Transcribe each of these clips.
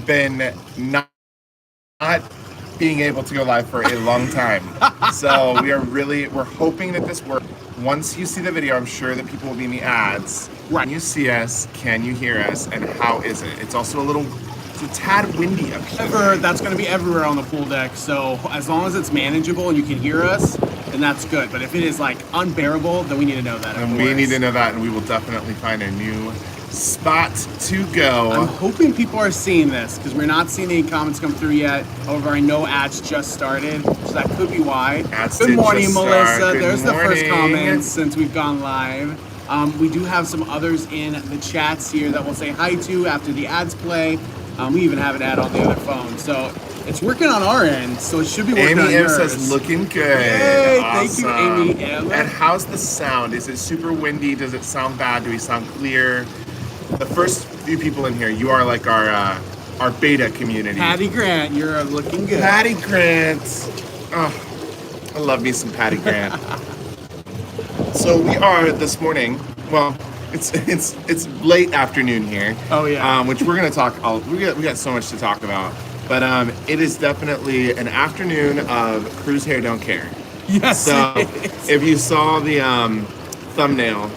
been not being able to go live for a long time. So we're hoping that this works. Once you see the video, I'm sure that people will be in the ads. Right. Can you see us? Can you hear us? And how is it? It's also it's a tad windy up here. That's going to be everywhere on the pool deck. So as long as it's manageable and you can hear us, then that's good. But if it is like unbearable, then we need to know that. And we need to know that, and we will definitely find a new spot to go. I'm hoping people are seeing this because we're not seeing any comments come through yet. However, I know ads just started, so that could be why. Good morning, Melissa. There's the first comment since we've gone live. We do have some others in the chats here that we'll say hi to after the ads play. We even have an ad on the other phone, so it's working on our end. So it should be working on yours. Amy M says looking good. Yay, awesome. Thank you, Amy M. And how's the sound? Is it super windy? Does it sound bad? Do we sound clear? The first few people in here, you are like our beta community. Patty Grant, you're looking good. Patty Grant. Oh, I love me some Patty Grant. So we are this morning. Well, it's late afternoon here. Oh yeah. Which we're gonna talk. We got so much to talk about. But it is definitely an afternoon of Cruise Hair Don't Care. Yes. So if you saw the thumbnail,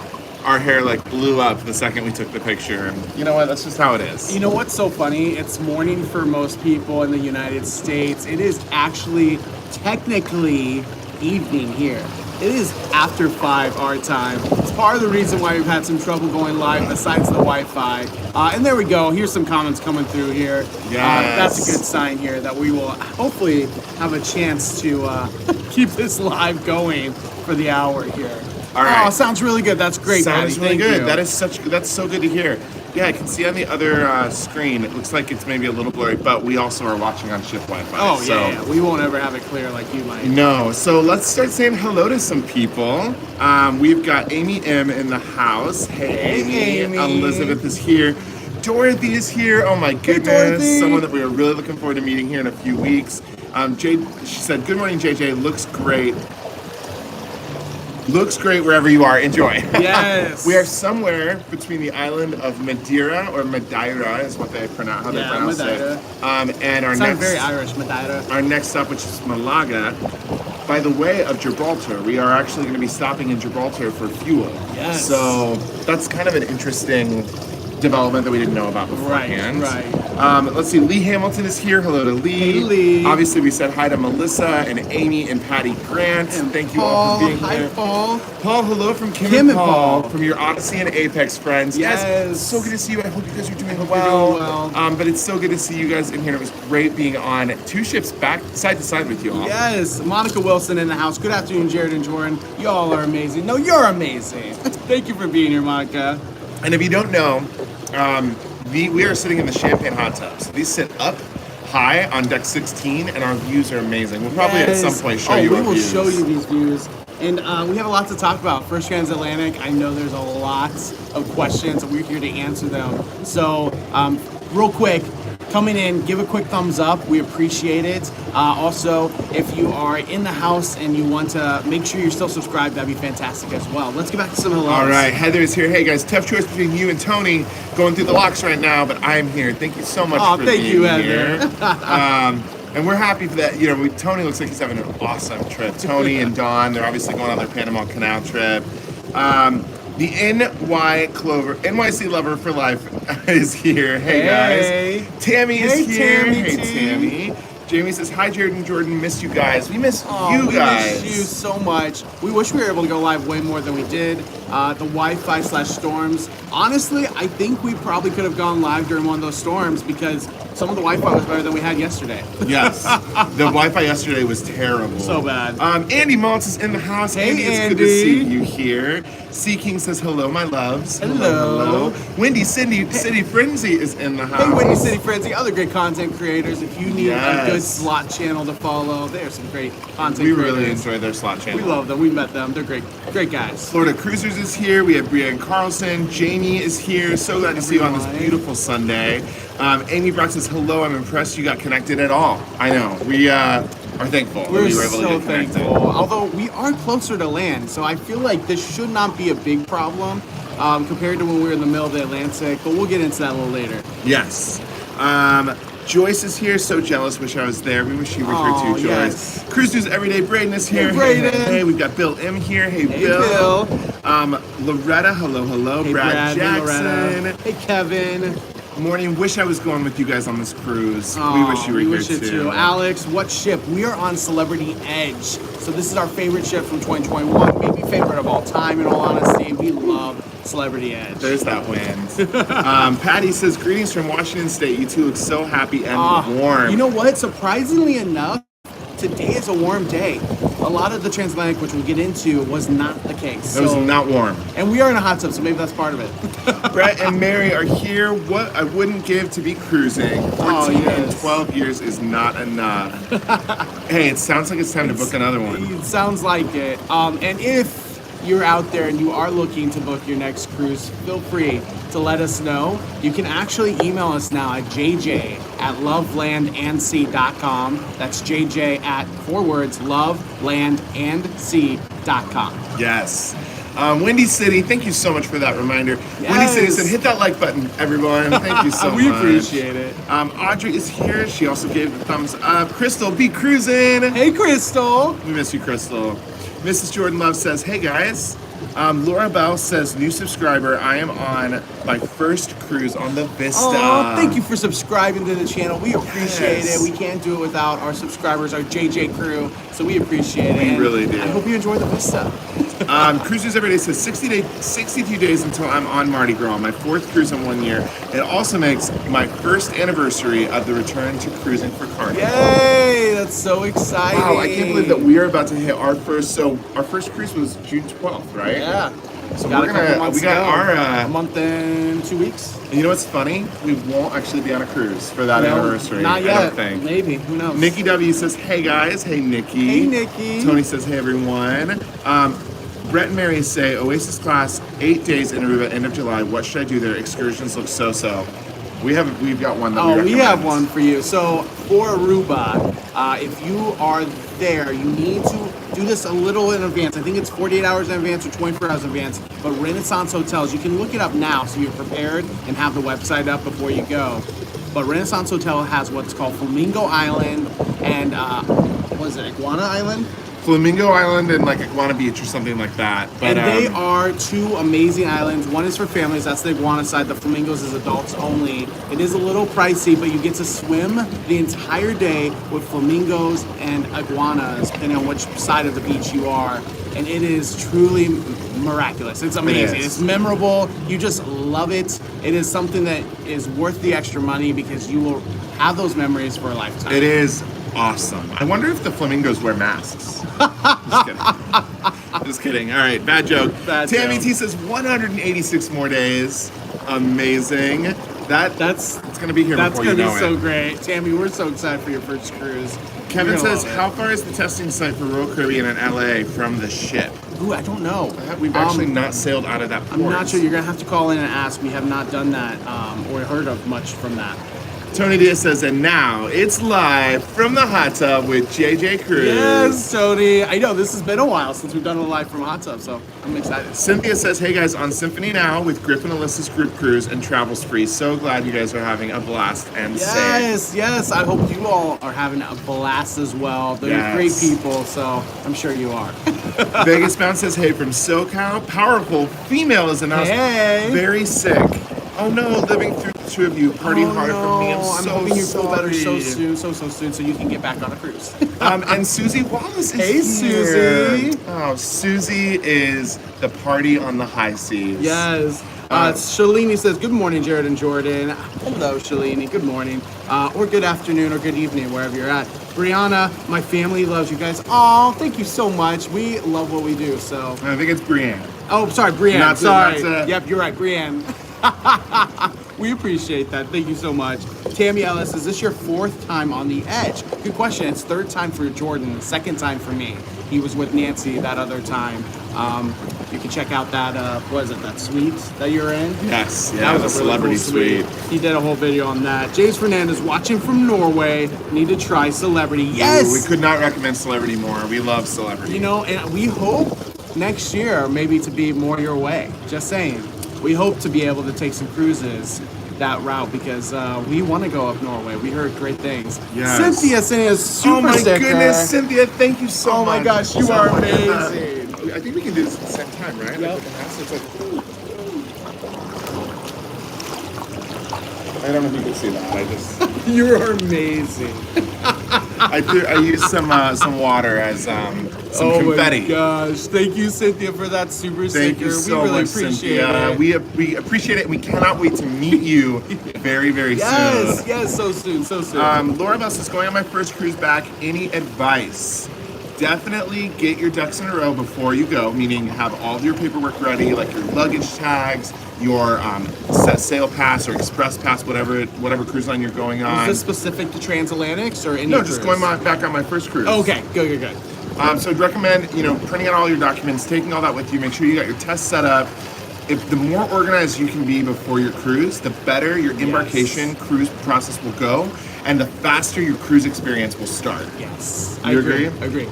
our hair like blew up the second we took the picture. And you know what? That's just how it is. You know what's so funny? It's morning for most people in the United States. It is actually technically evening here. It is after 5 our time. It's part of the reason why we've had some trouble going live besides the Wi-Fi. And there we go. Here's some comments coming through here. Yes. That's a good sign here that we will hopefully have a chance to keep this live going for the hour here. All right. Oh, sounds really good. That's great, Sounds Patty. really good. You. That's so good to hear. Yeah, I can see on the other screen. It looks like it's maybe a little blurry, but we also are watching on ship Wi-Fi. Oh yeah. We won't ever have it clear like you might. No. So let's start saying hello to some people. We've got Amy M in the house. Hey, Amy. Elizabeth is here. Dorothy is here. Oh my goodness. Someone that we are really looking forward to meeting here in a few weeks. She said, "Good morning, JJ. Looks great." Looks great wherever you are. Enjoy. Yes. We are somewhere between the island of Madeira, or Madeira is what they pronounce. How they pronounce Madeira. it. And our Sounds next very Irish, Madeira. Our next stop, which is Malaga, by the way of Gibraltar. We are actually going to be stopping in Gibraltar for fuel. Yes. So that's kind of an interesting development that we didn't know about beforehand. Right. Let's see. Lee Hamilton is here. Hello to Lee. Hey, Lee. Obviously, we said hi to Melissa and Amy and Patty Grant. And thank you all for being here. Hi, Paul. Paul, hello from Kim and Paul from your Odyssey and Apex friends. Yes. Guys, so good to see you. I hope you guys are doing well. But it's so good to see you guys in here. It was great being on 2 ships back side to side with you all. Yes. Monica Wilson in the house. Good afternoon, Jared and Jordan. Y'all are amazing. No, you're amazing. Thank you for being here, Monica. And if you don't know, we are sitting in the champagne hot tubs. These sit up high on deck 16, and our views are amazing. We'll probably at some point show you our views. We will show you these views. And we have a lot to talk about. First Transatlantic, I know there's a lot of questions, and we're here to answer them. So, real quick, coming in, give a quick thumbs up. We appreciate it. Also, if you are in the house and you want to make sure you're still subscribed, that'd be fantastic as well. Let's get back to some hellos. All right, Heather is here. Hey guys, tough choice between you and Tony going through the locks right now, but I'm here. Thank you so much for being here. Heather. And we're happy for that. You know, Tony looks like he's having an awesome trip. Tony and Dawn, they're obviously going on their Panama Canal trip. The NYC Lover for Life is here. Hey guys. Tammy is here. Hey Tammy. Jamie says, hi Jared and Jordan, missed you guys. We miss you guys. We miss you so much. We wish we were able to go live way more than we did. The Wi-Fi/storms. Honestly, I think we probably could have gone live during one of those storms because some of the Wi-Fi was better than we had yesterday. Yes. The Wi-Fi yesterday was terrible. So bad. Andy Maltz is in the house. Hey, Andy, it's good to see you here. Sea King says, hello, my loves. Hello. Wendy City Frenzy is in the house. Hey, Wendy City Frenzy, other great content creators. If you need a good slot channel to follow, there's some great content creators. We really enjoy their slot channel. We love them. We met them. They're great guys. Florida Cruisers is here. We have Brianne Carlson. Jamie is here. So glad to see you on this beautiful Sunday. Amy Brock says, hello, I'm impressed you got connected at all. I know. We are thankful that we were able to get connected. Thankful. Although we are closer to land, so I feel like this should not be a big problem compared to when we were in the middle of the Atlantic, but we'll get into that a little later. Yes. Joyce is here. So jealous. Wish I was there. We wish you were here too, Joyce. Yes. Cruise News Everyday. Braden is here. Hey, Braden. Hey, we've got Bill M here. Hey, Bill. Loretta. Hello. Hey, Brad Jackson. Loretta. Hey, Kevin. Morning. Wish I was going with you guys on this cruise. We wish you were here too. Alex, what ship? We are on Celebrity Edge. So this is our favorite ship from 2021. Maybe favorite of all time, in all honesty. We love Celebrity Edge. There's that wind. Patty says, greetings from Washington State. You two look so happy and warm. You know what? Surprisingly enough, today is a warm day. A lot of the Transatlantic, which we'll get into, was not the case. It was not warm. And we are in a hot tub, so maybe that's part of it. Brett and Mary are here. What I wouldn't give to be cruising. 14 and 12 years is not enough. Hey, it sounds like it's time to book another one. It sounds like it. And if you're out there and you are looking to book your next cruise, feel free to let us know. You can actually email us now at jj@lovelandandsea.com. That's jj at lovelandandsea.com. Yes. Windy City, thank you so much for that reminder. Yes. Windy City said, hit that like button, everyone. Thank you so much. We appreciate it. Audrey is here. She also gave the thumbs up. Crystal, be cruising. Hey, Crystal. We miss you, Crystal. Mrs. Jordan Love says, hey guys. Laura Bell says, new subscriber. I am on my first cruise on the Vista. Oh, thank you for subscribing to the channel. We appreciate it. We can't do it without our subscribers, our JJ crew. So we appreciate it. We really do. I hope you enjoy the Vista. Cruise News Every Day says 62 days until I'm on Mardi Gras, my 4th cruise in 1 year. It also makes my 1st anniversary of the return to cruising for Carnival. Yay! That's so exciting. Wow, I can't believe that we are about to hit our first. So our first cruise was June 12th, right? Yeah. So we got our a month and 2 weeks. You know what's funny? We won't actually be on a cruise for that anniversary. Not yet. I don't think. Maybe. Who knows? Nikki W says, hey guys. Hey Nikki. Hey Nikki. Tony says, hey everyone. Brett and Mary say, Oasis class, 8 days in Aruba, end of July. What should I do there? Excursions look so-so. We've got one that we recommend. We have one for you. So for Aruba, if you are there, you need to do this a little in advance. I think it's 48 hours in advance or 24 hours in advance. But Renaissance Hotels, you can look it up now so you're prepared and have the website up before you go. But Renaissance Hotel has what's called Flamingo Island and, what is it, Iguana Island? Flamingo Island and like Iguana Beach or something like that. But, and they are two amazing islands. One is for families, that's the Iguana side. The Flamingos is adults only. It is a little pricey, but you get to swim the entire day with flamingos and iguanas, depending on which side of the beach you are. And it is truly miraculous. It's amazing. It's memorable. You just love it. It is something that is worth the extra money because you will have those memories for a lifetime. It is awesome. I wonder if the flamingos wear masks. Just kidding. Just kidding. All right, bad joke. Tammy T says 186 more days. Amazing. It's gonna be here before you know it. That's gonna be so great. Tammy, we're so excited for your first cruise. Kevin says, how far is the testing site for Royal Caribbean in LA from the ship? Ooh, I don't know. We've actually not sailed out of that port. I'm not sure. You're gonna have to call in and ask. We have not done that or heard of much from that. Tony Diaz says, and now it's live from the hot tub with JJ Cruz. Yes, Tony. I know this has been a while since we've done a live from a hot tub, so I'm excited. Cynthia says, hey guys, on Symphony Now with Griff and Alyssa's group cruise and Travels Free. So glad you guys are having a blast and safe. Yes. I hope you all are having a blast as well. They're great people, so I'm sure you are. Vegas Bound says, hey, from SoCal, powerful female is announced. Hey. Very sick. Oh no, living through the two of you, party hard for me. I'm hoping you feel better so soon, so you can get back on a cruise. And Susie Wallace is here. Hey, Susie. Oh, Susie is the party on the high seas. Yes. Shalini says, good morning, Jared and Jordan. Hello, Shalini. Good morning. Or good afternoon or good evening, wherever you're at. Brianna, my family loves you guys. Oh, thank you so much. We love what we do, so. I think it's Brianne. Oh, sorry, Brianne. Sorry. Yep, you're right, Brianne. We appreciate that. Thank you so much. Tammy Ellis, is this your 4th time on the Edge? Good question. It's 3rd time for Jordan, 2nd time for me. He was with Nancy that other time. You can check out that, that suite that you're in? Yes, that was a celebrity suite. He did a whole video on that. James Fernandez, watching from Norway. Need to try Celebrity. Yes! Ooh, we could not recommend Celebrity more. We love Celebrity. You know, and we hope next year maybe to be more your way. Just saying. We hope to be able to take some cruises that route because we want to go up Norway. We heard great things. Yes. Cynthia sending us super Oh my sticker. goodness, Cynthia, thank you so much. Oh my gosh, you are amazing. I think we can do this at the same time, right? Yep. Like with the mask, it's like, I don't know if you can see that. I just You're amazing. I used some water as some confetti. Oh my gosh! Thank you, Cynthia, for that super Thank sticker. you so we really much, appreciate Cynthia. it. We appreciate it, and we cannot wait to meet you very, very soon. Yes, so soon. Laura Bell says, going on my first cruise back, any advice? Definitely get your ducks in a row before you go, meaning have all of your paperwork ready, like your luggage tags, your set sail pass or express pass, whatever cruise line you're going on. Is this specific to Transatlantics or any No, cruise? just going back on my first cruise. Okay, good. So I'd recommend, printing out all your documents, taking all that with you, make sure you got your test set up. If the more organized you can be before your cruise, the better your embarkation cruise process will go, and the faster your cruise experience will start. Yes. You agree? Agree.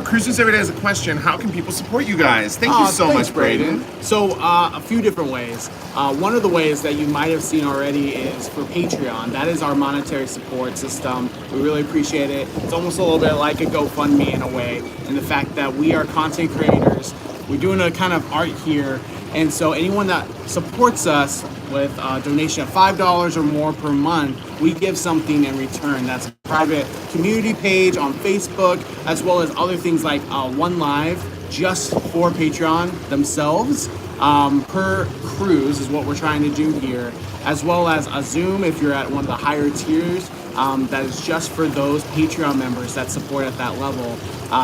Cruises Every Day has a question. How can people support you guys? Thank you so thanks, much, Braden. So a few different ways. One of the ways that you might have seen already is for Patreon. That is our monetary support system. We really appreciate it. It's almost a little bit like a GoFundMe in a way, and the fact that we are content creators. We're doing a kind of art here, and so anyone that supports us with a donation of $5 or more per month, we give something in return. That's a private community page on Facebook, as well as other things like One Live just for Patreon themselves per cruise is what we're trying to do here, as well as a Zoom if you're at one of the higher tiers. That is just for those Patreon members that support at that level.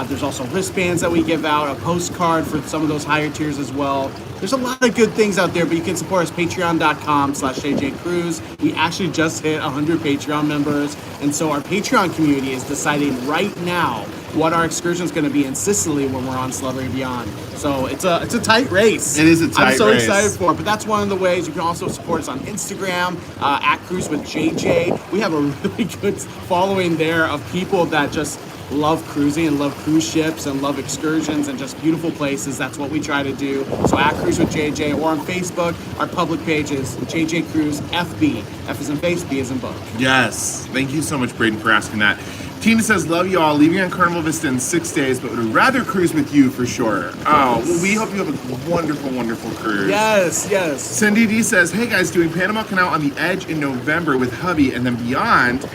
There's also wristbands that we give out, a postcard for some of those higher tiers as well. There's a lot of good things out there, but you can support us patreon.com/JJCruise. We actually just hit 100 Patreon members, and so our Patreon community is deciding right now what our excursion is going to be in Sicily when we're on Celebrity Beyond. So it's a tight race. It is a tight race. I'm so excited for it, but that's one of the ways. You can also support us on Instagram, at Cruise with JJ. We have a really good following there of people that just love cruising and love cruise ships and love excursions and just beautiful places. That's what we try to do. So at Cruise with JJ, or on Facebook, our public page is JJ Cruise FB. F is in face, B is in book. Yes. Thank you so much, Braden, for asking that. Tina says, love you all. Leaving on Carnival Vista in 6 days, but would rather cruise with you for sure. Oh, well, we hope you have a wonderful, wonderful cruise. Yes. Cindy D says, hey guys, doing Panama Canal on the Edge in November with hubby, and then beyond,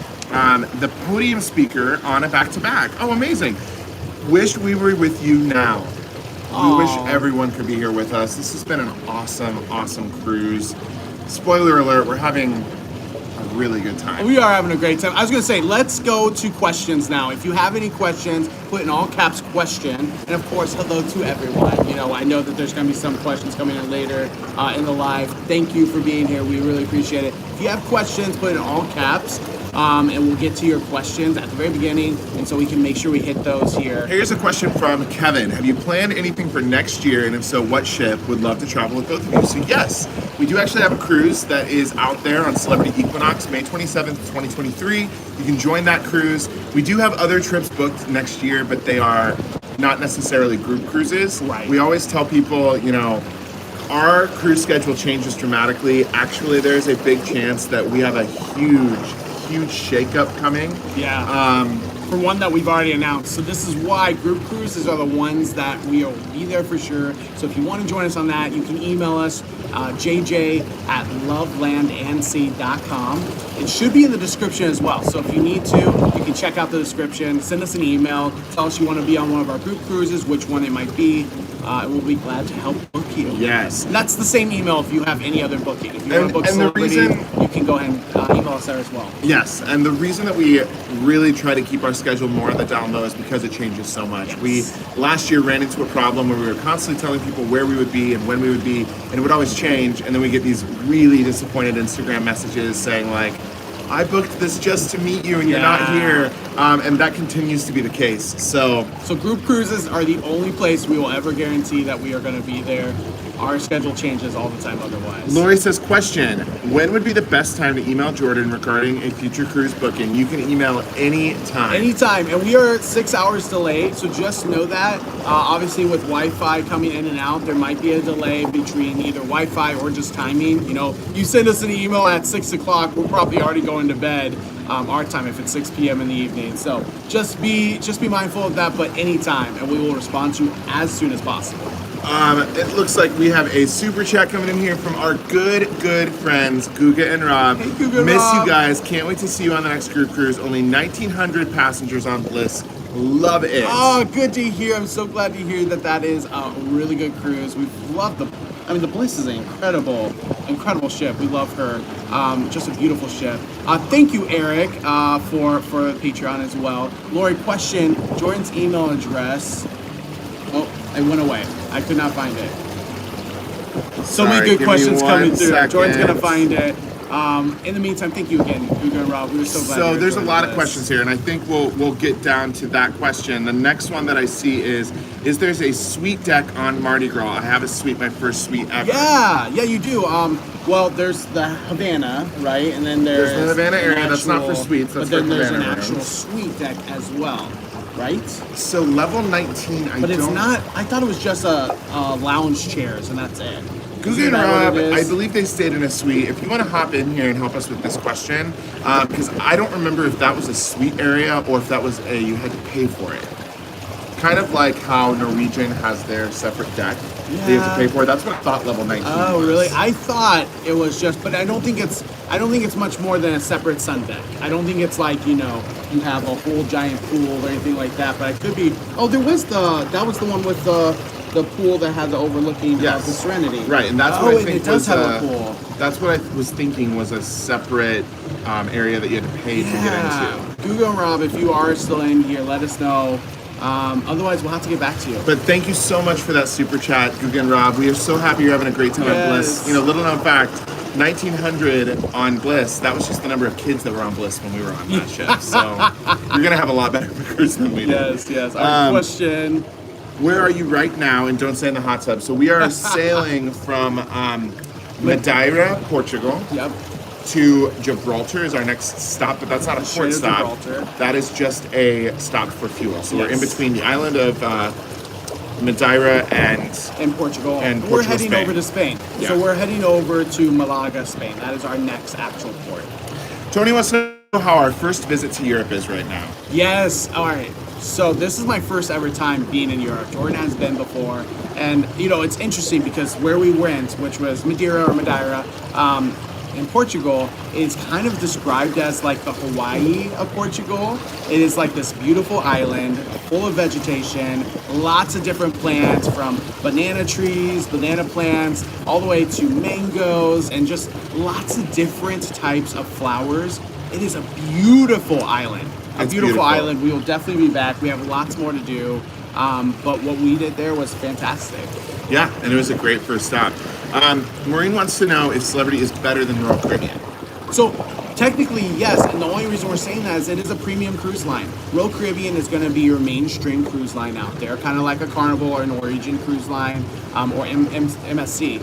the podium speaker on a back-to-back. Oh, amazing. Wish we were with you now. We wish everyone could be here with us. This has been an awesome, awesome cruise. Spoiler alert, we're having a really good time. We are having a great time. I was going to say, let's go to questions now. If you have any questions, put in all caps question. And of course, hello to everyone. I know that there's going to be some questions coming in later in the live. Thank you for being here. We really appreciate it. If you have questions, put in all caps. And we'll get to your questions at the very beginning, and so we can make sure we hit those here. Here's a question from Kevin. Have you planned anything for next year? And if so, what ship? Would love to travel with both of you. So yes, we do actually have a cruise that is out there on Celebrity Equinox, May 27th, 2023. You can join that cruise. We do have other trips booked next year, but they are not necessarily group cruises. Right. We always tell people, our cruise schedule changes dramatically. Actually, there's a big chance that we have a huge shakeup coming. Yeah. For one that we've already announced. So this is why group cruises are the ones that we will be there for sure. So if you want to join us on that, you can email us, jj@lovelandandSea.com. It should be in the description as well. So if you need to, you can check out the description, send us an email, tell us you want to be on one of our group cruises, which one it might be. And we'll be glad to help book you. Yes. And that's the same email if you have any other booking. If you want to book Celebrity, you can go ahead and email us there as well. Yes, and the reason that we really try to keep our schedule more on the down low is because it changes so much. Yes. We last year ran into a problem where we were constantly telling people where we would be and when we would be, and it would always change, and then we get these really disappointed Instagram messages saying like, I booked this just to meet you and you're not here, and that continues to be the case. So group cruises are the only place we will ever guarantee that we are going to be there. our schedule changes all the time otherwise. Lori says, question, when would be the best time to email Jordan regarding a future cruise booking? You can email anytime. Anytime, and we are 6 hours delayed, so just know that. Obviously with Wi-Fi coming in and out, there might be a delay between either Wi-Fi or just timing. You know, you send us an email at 6 o'clock, we're probably already going to bed, our time if it's 6 p.m. in the evening. So just be mindful of that, but anytime, and we will respond to you as soon as possible. It looks like we have a super chat coming in here from our good friends, Guga and Rob. Hey, Guga, Miss Rob. you guys. Can't wait to see you on the next group cruise. Only 1,900 passengers on Bliss. Love it. Oh, good to hear. I'm so glad to hear that is a really good cruise. We've loved the Bliss is an incredible ship. We love her. Just a beautiful ship. Thank you, Eric, for Patreon as well. Lori, question, Jordan's email address. Oh, it went away. I could not find it. So many good questions coming through. Second. Jordan's gonna find it. In the meantime, thank you again, Hugo and Rob. We were so glad. So there's a lot of questions here, and I think we'll get down to that question. The next one that I see is there's a suite deck on Mardi Gras? I have a suite, my first suite ever. Yeah, you do. Well, there's the Havana, right, and then there's the Havana area. That's not for suites. That's but then for there's Havana an actual rooms. suite deck as well, right? So level 19, But it's not. I thought it was just a lounge chairs, and that's it. Guga and Rob, I believe they stayed in a suite. If you want to hop in here and help us with this question, because I don't remember if that was a suite area or if that was you had to pay for it. Kind of like how Norwegian has their separate deck. Yeah. They have to pay for it. That's what I thought level 19 Oh, was. really? I thought it was just, but I don't think it's much more than a separate sun deck. I don't think it's like, you have a whole giant pool or anything like that, but I could be. Oh, that was the one with the pool that had the overlooking of the Serenity. Right, and that's what I think it does have a pool. That's what I was thinking was a separate area that you had to pay to get into. Google and Rob, if you are still in here, let us know. Otherwise, we'll have to get back to you. But thank you so much for that super chat, Guga and Rob. We are so happy you're having a great time at Bliss. Little known fact, 1,900 on Bliss. That was just the number of kids that were on Bliss when we were on that ship. So you're gonna have a lot better cruise than we did. Yes. Our question. Where are you right now? And don't stay in the hot tub. So we are sailing from Madeira, Portugal. Yep. To Gibraltar is our next stop, but that's not a port stop. That is just a stop for fuel. So we're in between the island of Madeira and Portugal. And we're Portugal, heading Spain. over to Spain. Yeah. So we're heading over to Malaga, Spain. That is our next actual port. Tony wants to know how our first visit to Europe is right now. Yes. All right. So this is my first ever time being in Europe. Jordan has been before, and it's interesting because where we went, which was Madeira, in Portugal, is kind of described as like the Hawaii of Portugal. It is like this beautiful island full of vegetation, lots of different plants, from banana trees, banana plants, all the way to mangoes, and just lots of different types of flowers. It is a beautiful island. A beautiful island. We will definitely be back. We have lots more to do. But what we did there was fantastic. Yeah, and it was a great first stop. Maureen wants to know if Celebrity is better than Royal Caribbean. So technically, yes, and the only reason we're saying that is it is a premium cruise line. Royal Caribbean is going to be your mainstream cruise line out there, kind of like a Carnival or Norwegian cruise line or MSC.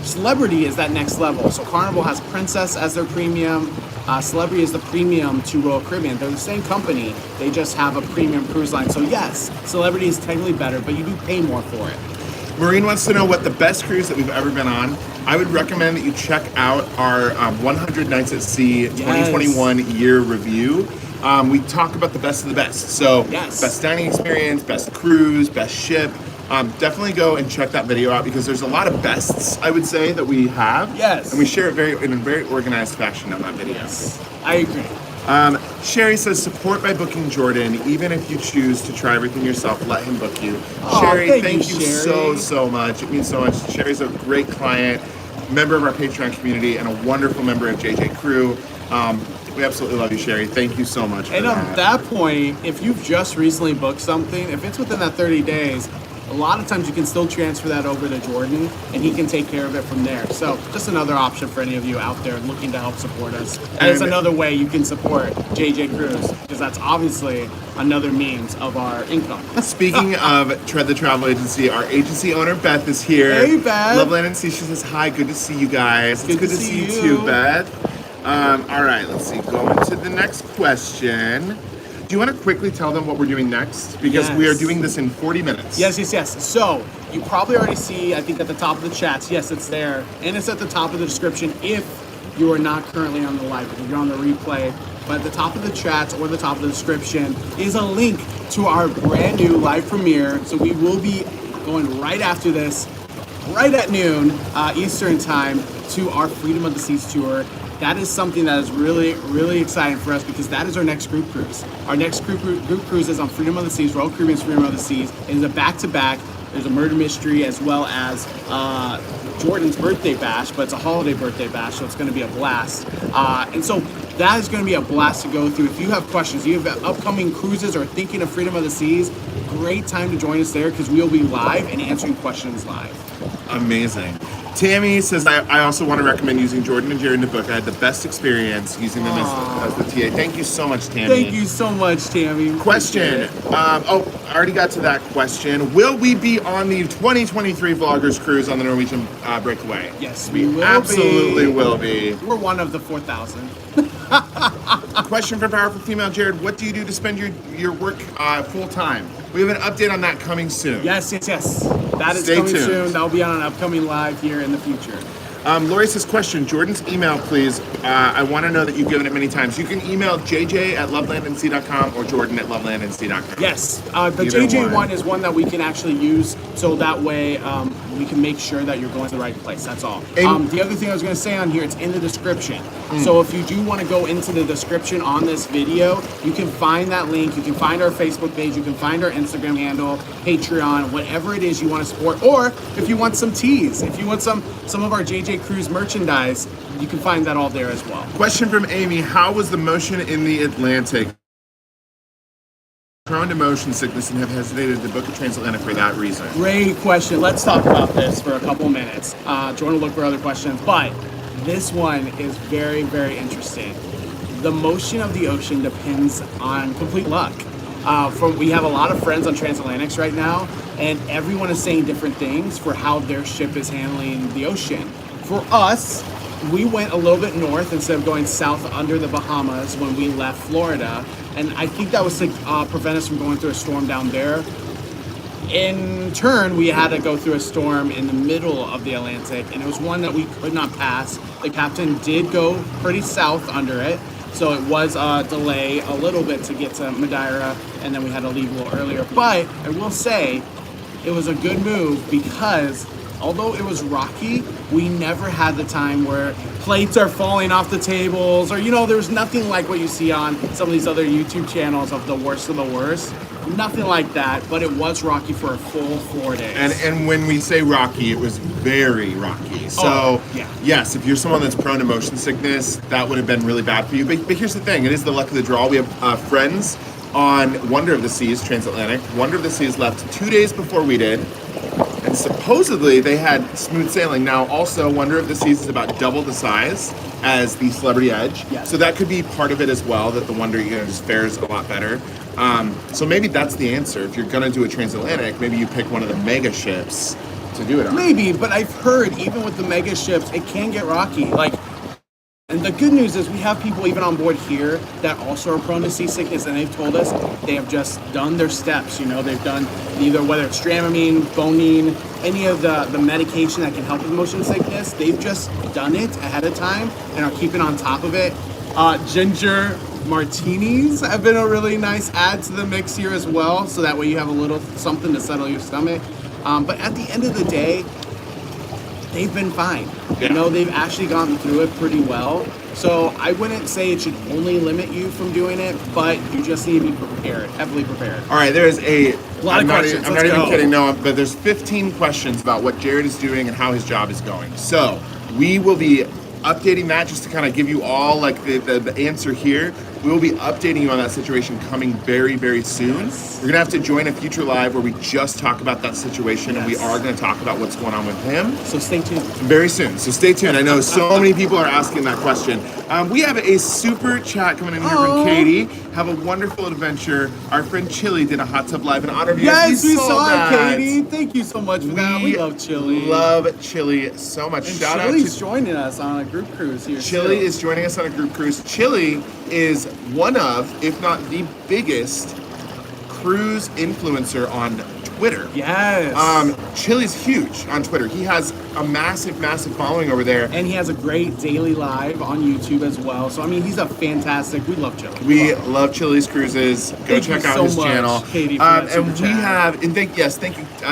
Celebrity is that next level. So Carnival has Princess as their premium. Celebrity is the premium to Royal Caribbean. They're the same company. They just have a premium cruise line. So yes, Celebrity is technically better, but you do pay more for it. Maureen wants to know what the best cruise that we've ever been on. I would recommend that you check out our 100 Nights at Sea 2021 year review. We talk about the best of the best. So best dining experience, best cruise, best ship. Definitely go and check that video out because there's a lot of bests, I would say, that we have. Yes. And we share it in a very organized fashion on that video. Yes, I agree. Sherry says, support by booking Jordan. Even if you choose to try everything yourself, let him book you. Oh, Sherry, thank you Sherry. so much. It means so much. Sherry's a great client, member of our Patreon community, and a wonderful member of JJ Crew. We absolutely love you, Sherry. Thank you so much. And on that point, if you've just recently booked something, if it's within that 30 days, a lot of times you can still transfer that over to Jordan and he can take care of it from there. So just another option for any of you out there looking to help support us. And it's another way you can support JJ Cruise, because that's obviously another means of our income. Speaking of Tread the Travel Agency, our agency owner Beth is here. Hey Beth. Loveland and Sea, she says hi, good to see you guys. It's good to see you too, Beth. All right, let's see, going to the next question. Do you want to quickly tell them what we're doing next? Because we are doing this in 40 minutes. Yes. So, you probably already see, I think at the top of the chats, yes, it's there. And it's at the top of the description if you are not currently on the live, if you're on the replay. But at the top of the chats or the top of the description is a link to our brand new live premiere. So we will be going right after this, right at noon Eastern time, to our Freedom of the Seas tour. That is something that is really, really exciting for us, because that is our next group cruise. Our next group cruise is on Freedom of the Seas, Royal Caribbean's Freedom of the Seas. It is a back-to-back. There's a murder mystery as well as Jordan's birthday bash, but it's a holiday birthday bash, so it's going to be a blast. And so that is going to be a blast to go through. If you have questions, you have upcoming cruises or thinking of Freedom of the Seas, great time to join us there, because we'll be live and answering questions live. Amazing. Tammy says, I also want to recommend using Jordan and Jared in the book. I had the best experience using them as the TA. Thank you so much, Tammy. Thank you so much, Tammy. Question. I already got to that question. Will we be on the 2023 Vloggers Cruise on the Norwegian Breakaway? Yes, we will absolutely will be. We're one of the 4,000. Question for Powerful Female Jared. What do you do to spend your work full time? We have an update on that coming soon. Yes. That is coming soon. That'll be on an upcoming live here in the future. Lori says, question, Jordan's email, please. I want to know that you've given it many times. You can email jj@lovelandandsea.com or jordan@lovelandandsea.com. Yes, the JJ one is one that we can actually use, so that way we can make sure that you're going to the right place. That's all. The other thing I was going to say on here, it's in the description. So if you do want to go into the description on this video, you can find that link. You can find our Facebook page. You can find our Instagram handle, Patreon, whatever it is you want to support. Or if you want some teas, if you want some of our JJ Cruise merchandise, you can find that all there as well. Question from Amy, how was the motion in the Atlantic? Prone to motion sickness and have hesitated to book a Transatlantic for that reason. Great question. Let's talk about this for a couple minutes. Jordan will look for other questions, but this one is very, very interesting. The motion of the ocean depends on complete luck. We have a lot of friends on Transatlantics right now, and everyone is saying different things for how their ship is handling the ocean. For us, we went a little bit north instead of going south under the Bahamas when we left Florida, and I think that was to prevent us from going through a storm down there. In turn, we had to go through a storm in the middle of the Atlantic, and it was one that we could not pass. The captain did go pretty south under it, so it was a delay a little bit to get to Madeira, and then we had to leave a little earlier. But I will say it was a good move, because although it was rocky, we never had the time where plates are falling off the tables, or there's nothing like what you see on some of these other YouTube channels of the worst of the worst. Nothing like that, but it was rocky for a full 4 days. And when we say rocky, it was very rocky. So yes, if you're someone that's prone to motion sickness, that would have been really bad for you. But here's the thing, it is the luck of the draw. We have friends on Wonder of the Seas, Transatlantic. Wonder of the Seas left 2 days before we did. And supposedly they had smooth sailing. Now also Wonder of the Seas is about double the size as the Celebrity Edge. Yes. So that could be part of it as well, that the Wonder just fares a lot better. So maybe that's the answer. If you're gonna do a Transatlantic, maybe you pick one of the mega ships to do it on. Maybe, but I've heard even with the mega ships, it can get rocky. And the good news is we have people even on board here that also are prone to seasickness, and they've told us they have just done their steps. They've done either, whether it's Dramamine, Bonine, any of the medication that can help with motion sickness, they've just done it ahead of time and are keeping on top of it. Ginger martinis have been a really nice add to the mix here as well, so that way you have a little something to settle your stomach. But at the end of the day, they've been fine. Yeah. They've actually gotten through it pretty well. So I wouldn't say it should only limit you from doing it, but you just need to be prepared, heavily prepared. All right, there is a lot of questions. I'm not even kidding, no, but there's 15 questions about what Jared is doing and how his job is going. So we will be updating that just to kind of give you all like the answer here. We will be updating you on that situation coming very, very soon. You're gonna have to join a future live where we just talk about that situation, and we are gonna talk about what's going on with him. So stay tuned. Very soon, so stay tuned. I know so many people are asking that question. We have a super chat coming in here from Katie. Have a wonderful adventure. Our friend Chili did a hot tub live in honor of you. Yes, we saw it, Katie. Thank you so much for that. We love Chili. Love Chili so much. And Shout Chili's out to joining us on a group cruise here. Chili is joining us on a group cruise. Chili is one of, if not the biggest, cruise influencer on Twitter. Yes. Chili's huge on Twitter. He has a massive, massive following over there. And he has a great daily live on YouTube as well. So, I mean, he's a fantastic, we love Chili. We love Chili's Cruises. Go check out his channel. Katie, for that and we chat. have, and thank you,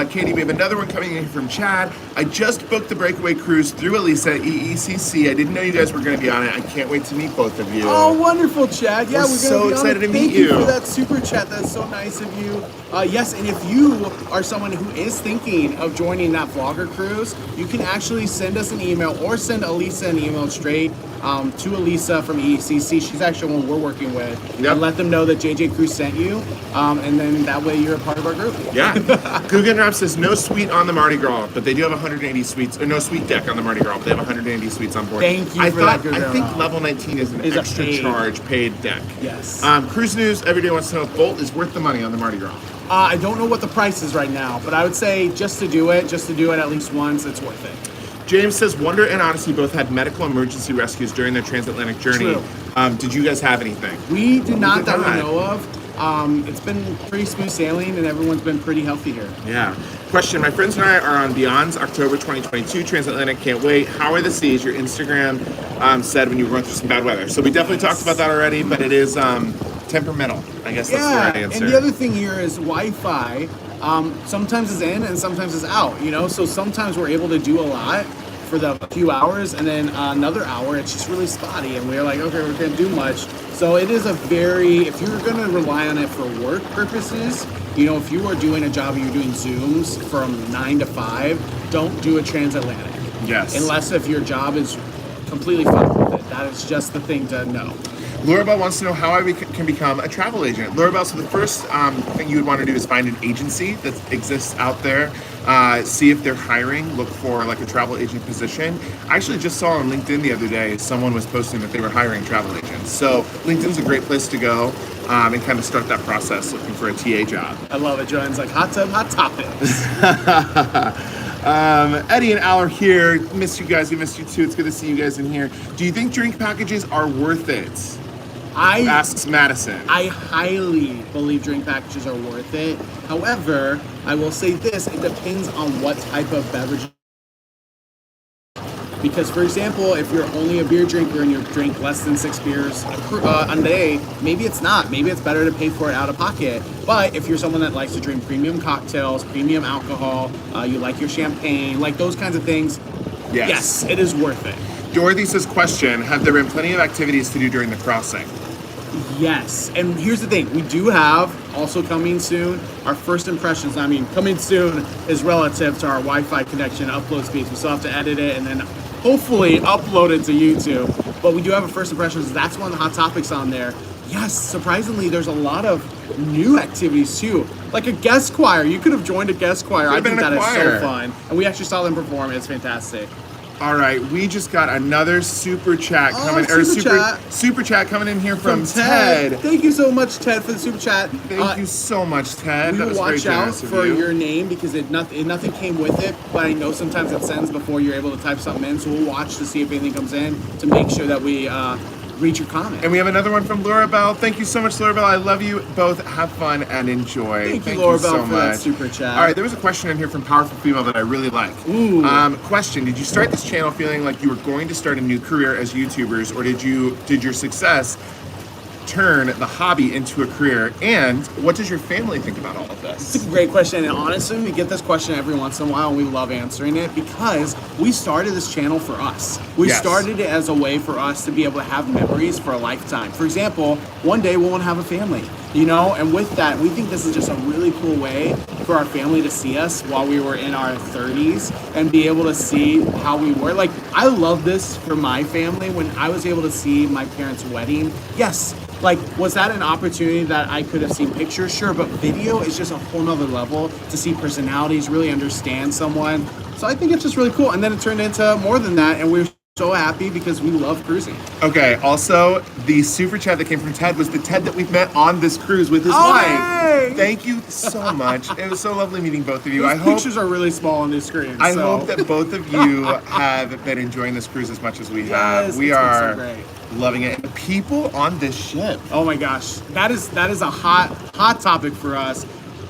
Katie. We have another one coming in from Chad. I just booked the breakaway cruise through Elisa at EECC. I didn't know you guys were going to be on it. I can't wait to meet both of you. Oh, wonderful, Chad. Yeah, we're so gonna be excited to meet Thank you you for that super chat. That's so nice of you. Yes, and if you are someone who is thinking of joining that vlogger cruise, you can actually send us an email or send Elisa an email straight to Elisa from EECC. She's actually one we're working with. Yep. And let them know that JJ Cruz sent you, and then that way you're a part of our group. Yeah. Guggen Rap says no suite on the Mardi Gras, but they do have 180 suites, or no suite deck on the Mardi Gras, but they have 180 suites on board. Thank you I for that, think Guggen. level 19 is an Is a extra paid. charge, paid deck. Yes. Cruise News every day wants to know if Bolt is worth the money on the Mardi Gras. I don't know what the price is right now, but I would say just to do it at least once, it's worth it. James says Wonder and Odyssey both had medical emergency rescues during their transatlantic journey. True. Did you guys have anything? We did not that not. we know of. It's been pretty smooth sailing, and everyone's been pretty healthy here. Yeah. Question, my friends and I are on Beyond's October 2022 Transatlantic. Can't wait. How are the seas? Your Instagram said when you were going through some bad weather. So we definitely talked about that already, but it is temperamental. I guess that's the right answer. And the other thing here is Wi-Fi. Sometimes is in and sometimes is out, you know? So sometimes we're able to do a lot for the few hours, and then another hour it's just really spotty, and we're like, okay, we can't do much. So it is a very, if you're gonna rely on it for work purposes, you know, if you are doing a job and you're doing Zooms from 9 to 5, don't do a transatlantic. Yes. Unless if your job is completely fine with it. That is just the thing to know. Laurabelle wants to know how I can become a travel agent. Laurabelle, so the first thing you would want to do is find an agency that exists out there. See if they're hiring. Look for like a travel agent position. I actually just saw on LinkedIn the other day someone was posting that they were hiring travel agents. So LinkedIn's a great place to go and kind of start that process looking for a TA job. I love it, Joanne's like hot tub, hot topics. Eddie and Al are here. Missed you guys. We missed you too. It's good to see you guys in here. Do you think drink packages are worth it? Asks Madison. I highly believe drink packages are worth it. However, I will say this, it depends on what type of beverage. Because, for example, if you're only a beer drinker and you drink less than 6 beers a day, maybe it's not. Maybe it's better to pay for it out of pocket. But if you're someone that likes to drink premium cocktails, premium alcohol, you like your champagne, like those kinds of things, yes, it is worth it. Dorothy says, question, have there been plenty of activities to do during the crossing? Yes, and here's the thing, we do have, also coming soon, our first impressions. I mean, coming soon is relative to our Wi-Fi connection upload speeds. We still have to edit it and then hopefully upload it to YouTube. But we do have a first impressions. That's one of the hot topics on there. Yes, surprisingly, there's a lot of new activities too. Like a guest choir. You could have joined a guest choir. I think that is so fun. And we actually saw them perform. It's fantastic. All right, we just got another super chat coming, super chat coming in here from Ted. Thank you so much, Ted, for the super chat. Thank you so much, Ted. We will watch out for your name because nothing came with it, but I know sometimes it sends before you're able to type something in, so we'll watch to see if anything comes in to make sure that we read your comment. And we have another one from Laurabelle. Thank you so much, Laurabelle. I love you both. Have fun and enjoy. Thank you, Laurabelle, for that super chat. All right, there was a question in here from Powerful Female that I really like. Ooh. Question, did you start this channel feeling like you were going to start a new career as YouTubers, or did your success turn the hobby into a career? And what does your family think about all of this? It's a great question, and honestly, we get this question every once in a while, and we love answering it because we started this channel for us. We started it as a way for us to be able to have memories for a lifetime. For example, one day we want to have a family. you know, and with that, we think this is just a really cool way for our family to see us while we were in our 30s and be able to see how we were. Like, I love this for my family. When I was able to see my parents' wedding, yes, like, was that an opportunity that I could have seen pictures? Sure, but video is just a whole nother level to see personalities, really understand someone. So I think it's just really cool. And then it turned into more than that, and we're so happy because we love cruising. Okay, also, the super chat that came from Ted was the Ted that we've met on this cruise with his wife. Hey! Thank you so much. It was so lovely meeting both of you. Those pictures are really small on the screen. I hope that both of you have been enjoying this cruise as much as we have. We are loving it. The people on this ship. Oh my gosh, that is a hot topic for us.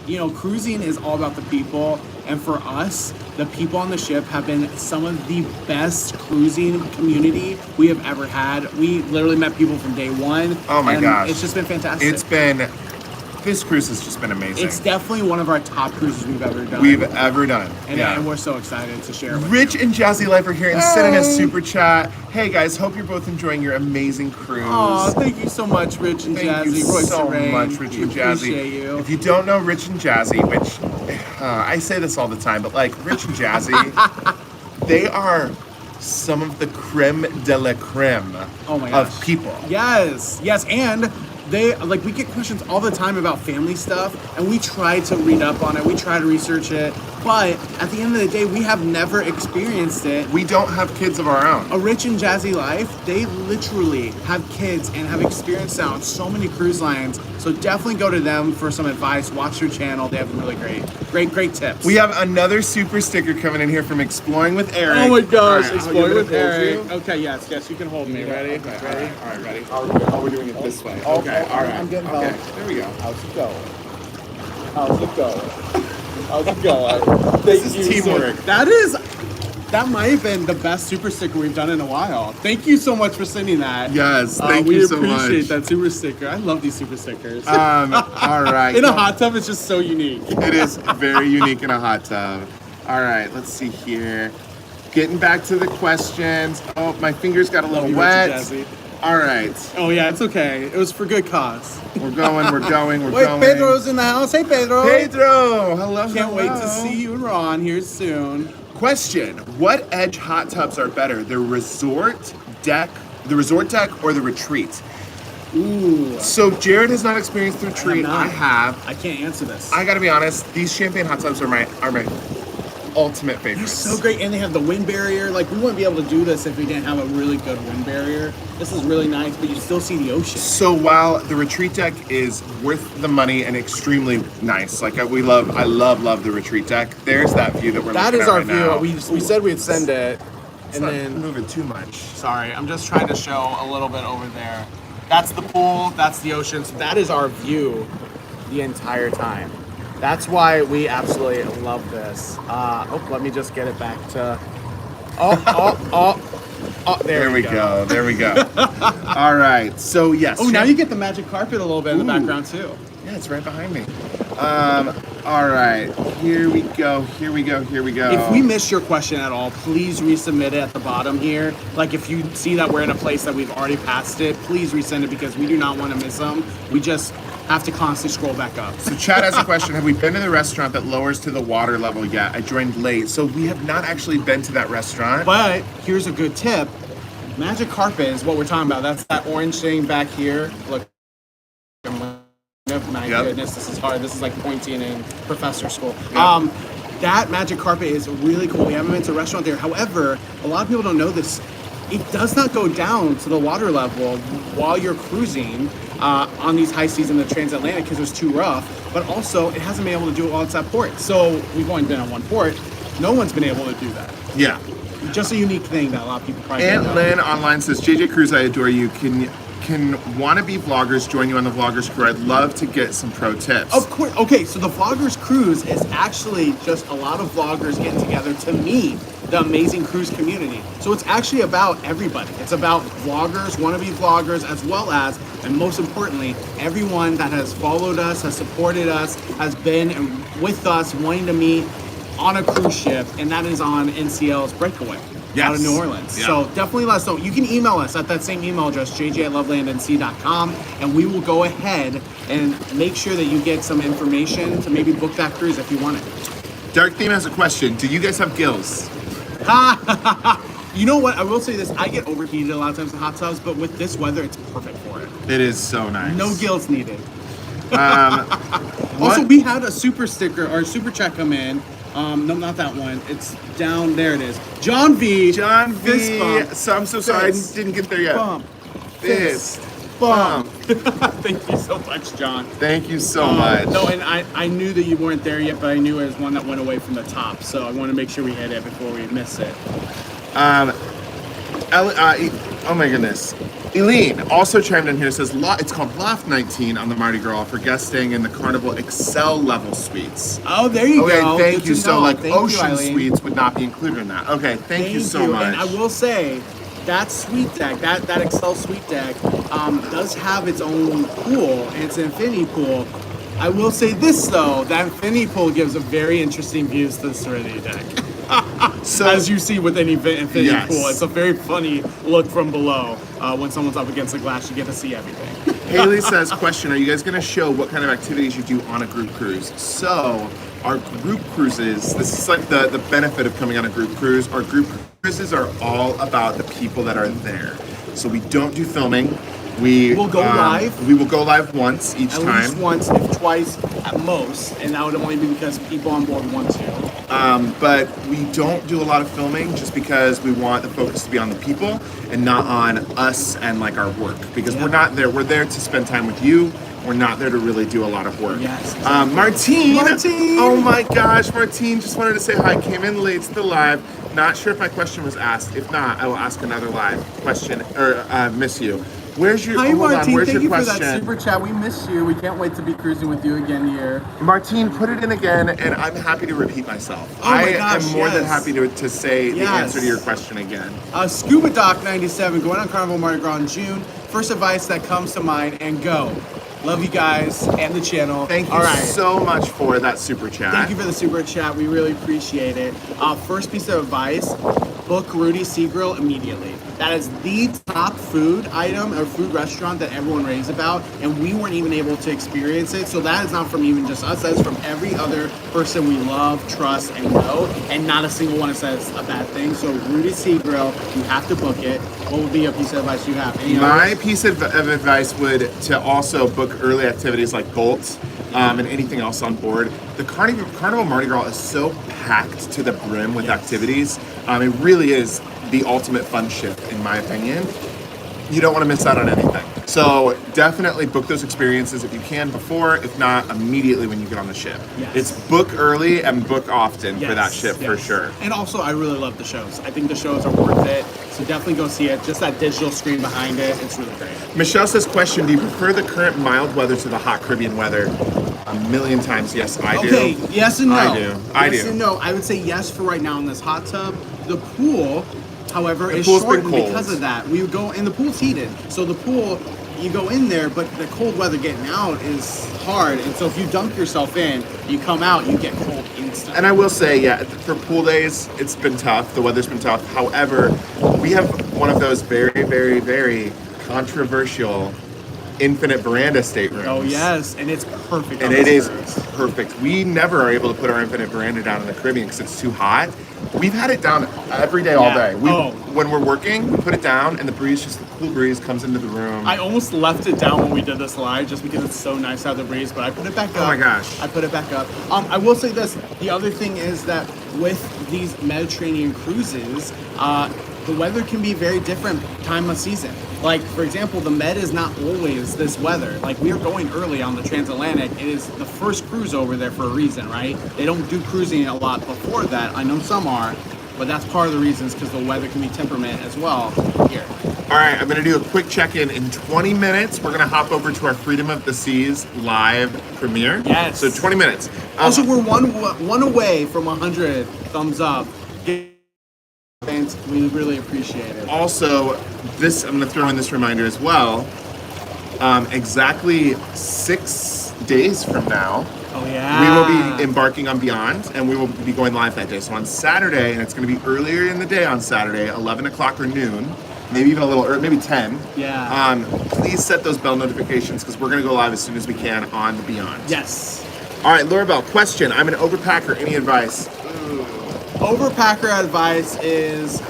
You know, cruising is all about the people, and for us, the people on the ship have been some of the best cruising community we have ever had. We literally met people from day one. Oh my gosh, it's just been fantastic. This cruise has just been amazing. It's definitely one of our top cruises we've ever done. And we're so excited to share it with Rich and Jazzy Life are here and sending us super chat. Hey guys, hope you're both enjoying your amazing cruise. Oh, thank you so much, Rich and Jazzy. Thank you so much, Rich and Jazzy. Appreciate you. If you don't know Rich and Jazzy, which I say this all the time, but like Rich and Jazzy, they are some of the creme de la creme of people. Yes, and we get questions all the time about family stuff, and we try to read up on it, we try to research it, but at the end of the day, we have never experienced it. We don't have kids of our own. A Rich and Jazzy Life, they literally have kids and have experienced that on so many cruise lines, so definitely go to them for some advice. Watch their channel, they have really great tips. We have another super sticker coming in here from Exploring with Eric. Oh my gosh, Exploring with Eric. Okay, yes, you can hold me. Ready? Okay, ready? All right, ready? Oh, we're doing it this way. Okay, all right. I'm getting help. Okay, there we go. How's it going? This is teamwork. That might have been the best super sticker we've done in a while. Thank you so much for sending that. Yes, thank you so much. We appreciate that super sticker. I love these super stickers. All right. In a hot tub, it's just so unique. It is very unique in a hot tub. All right, let's see here. Getting back to the questions. Oh, my fingers got a little wet. All right. Oh yeah, it's okay. It was for good cause. We're going. Wait, Pedro's in the house. Hey, Pedro. Hello. Can't wait to see you and Ron here soon. Question: what Edge hot tubs are better, the resort deck or the retreat? Ooh. So Jared has not experienced the retreat. I have. I can't answer this. I gotta be honest. These champagne hot tubs are my ultimate favorites. They're so great, and they have the wind barrier. Like, we wouldn't be able to do this if we didn't have a really good wind barrier. This is really nice, but you still see the ocean. So while the retreat deck is worth the money and extremely nice, like I love the retreat deck. There's that view that we're looking at right now. That is our view. We said we'd send it, and then moving too much. Sorry, I'm just trying to show a little bit over there. That's the pool. That's the ocean. So that is our view the entire time. That's why we absolutely love this. Let me just get it back to. There we go. There we go. All right. So yes. Oh, now you get the magic carpet a little bit in the background too. Yeah, it's right behind me. All right. Here we go. If we missed your question at all, please resubmit it at the bottom here. Like, if you see that we're in a place that we've already passed it, please resend it because we do not want to miss them. We just have to constantly scroll back up. So Chad has a question. Have we been to the restaurant that lowers to the water level yet? I joined late. So we have not actually been to that restaurant. But here's a good tip. Magic carpet is what we're talking about. That's that orange thing back here. Look. My goodness, this is hard. This is like pointing in professor school. Yep. That magic carpet is really cool. We haven't been to a restaurant there. However, a lot of people don't know this. It does not go down to the water level while you're cruising on these high seas in the Transatlantic because it's too rough. But also, it hasn't been able to do it while it's at port. So we've only been on one port. No one's been able to do that. Yeah. Just a unique thing that a lot of people probably don't know. Aunt Lynn online says, JJ Cruz, I adore you. Can wannabe vloggers join you on the Vloggers Crew? I'd love to get some pro tips. Of course. Okay, so the Vloggers Cruise is actually just a lot of vloggers getting together to meet the amazing cruise community. So it's actually about everybody. It's about vloggers, wannabe vloggers, as well as, and most importantly, everyone that has followed us, has supported us, has been with us, wanting to meet on a cruise ship, and that is on NCL's Breakaway. out of New Orleans. Yeah. So definitely let us know. You can email us at that same email address, jj@lovelandnc.com, and we will go ahead and make sure that you get some information to maybe book that cruise if you want it. Dark Theme has a question. Do you guys have gills? You know what? I will say this. I get overheated a lot of times in hot tubs, but with this weather, it's perfect for it. It is so nice. No gills needed. Also, we had a super sticker or super chat come in. No, not that one. It's down there. It is. John V. Fist bump. So I'm so sorry. Fist. I didn't get there yet. Bump. Fist. Bump. Thank you so much, John. Thank you so much. No, and I knew that you weren't there yet, but I knew it was one that went away from the top. So I want to make sure we hit it before we miss it. Oh my goodness. Eileen also chimed in here, says it's called Loft 19 on the Mardi Gras for guests staying in the Carnival Excel level suites. Oh, there you go. Okay, thank Good you. to So know. like Thank ocean you, Eileen. suites would not be included in that. Okay, thank you so much. And I will say, that suite deck, that Excel suite deck, does have its own pool, and it's an infinity pool. I will say this though, that infinity pool gives a very interesting views to the Serenity deck. So, as you see with any infinity pool, it's a very funny look from below. When someone's up against the glass, you get to see everything. Haley says, question, are you guys going to show what kind of activities you do on a group cruise? So, our group cruises, this is like the benefit of coming on a group cruise. Our group cruises are all about the people that are there. So we don't do filming. We will go live. We will go live once each time. At least once, if twice at most, and that would only be because people on board want to. But we don't do a lot of filming just because we want the focus to be on the people and not on us and like our work. Because we're not there. We're there to spend time with you. We're not there to really do a lot of work. Yes. Exactly. Martine! Oh my gosh, Martine just wanted to say hi. Came in late to the live. Not sure if my question was asked. If not, I will ask another live question or miss you. Where's your Hi, Martine. Where's Thank your you question? for that super chat. We missed you. We can't wait to be cruising with you again here. Martine, put it in again, and I'm happy to repeat myself. Oh my gosh, am more than happy to say the answer to your question again. Scuba Doc 97, going on Carnival Mardi Gras in June. First advice that comes to mind, and go. Love you guys and the channel. Thank you so much for that super chat. Thank you for the super chat. We really appreciate it. First piece of advice, book Rudy Sea Grill immediately. That is the top food item or food restaurant that everyone raves about, and we weren't even able to experience it. So that is not from even just us, that is from every other person we love, trust, and know, and not a single one says a bad thing. So Rudy Sea Grill, you have to book it. What would be a piece of advice you have? My piece of advice would to also book early activities like Bolt and anything else on board. The Carnival Mardi Gras is so packed to the brim with activities. It really is the ultimate fun ship, in my opinion. You don't want to miss out on anything. So definitely book those experiences if you can before, if not immediately when you get on the ship. Yes. It's book early and book often for that ship for sure. And also, I really love the shows. I think the shows are worth it. So definitely go see it. Just that digital screen behind it, it's really great. Michelle says, question, do you prefer the current mild weather to the hot Caribbean weather? A million times, yes, I do. Okay, yes and no. I do. Yes and no. I would say yes for right now in this hot tub. The pool, however, is pool's shortened been cold. because of that. We would go, and the pool's heated. So the pool, you go in there, but the cold weather getting out is hard. And so if you dunk yourself in, you come out, you get cold instantly. And I will say, for pool days, it's been tough. The weather's been tough. However, we have one of those very, very, very controversial infinite veranda staterooms. Oh yes, and it's perfect. And it is perfect. We never are able to put our infinite veranda down in the Caribbean because it's too hot. We've had it down every day, all day. When we're working, we put it down, and the cool breeze comes into the room. I almost left it down when we did this live, just because it's so nice to have the breeze. But I put it back up. Oh my gosh! I put it back up. I will say this: the other thing is that with these Mediterranean cruises, the weather can be very different time of season. Like, for example, the Med is not always this weather. Like, we are going early on the Transatlantic. It is the first cruise over there for a reason, right? They don't do cruising a lot before that. I know some are, but that's part of the reasons because the weather can be temperament as well here. All right, I'm going to do a quick check-in. In 20 minutes, we're going to hop over to our Freedom of the Seas live premiere. Yes. So 20 minutes. Also, we're one away from 100 thumbs up. Thanks, we really appreciate it. Also, I'm going to throw in this reminder as well. Exactly 6 days from now, Oh, yeah. We will be embarking on Beyond, and we will be going live that day. So on Saturday, and it's going to be earlier in the day on Saturday, 11 o'clock or noon, maybe even a little early, maybe 10. Yeah. Please set those bell notifications because we're going to go live as soon as we can on the Beyond. Yes. All right, Laura Bell, question. I'm an overpacker. Any advice? Overpacker advice is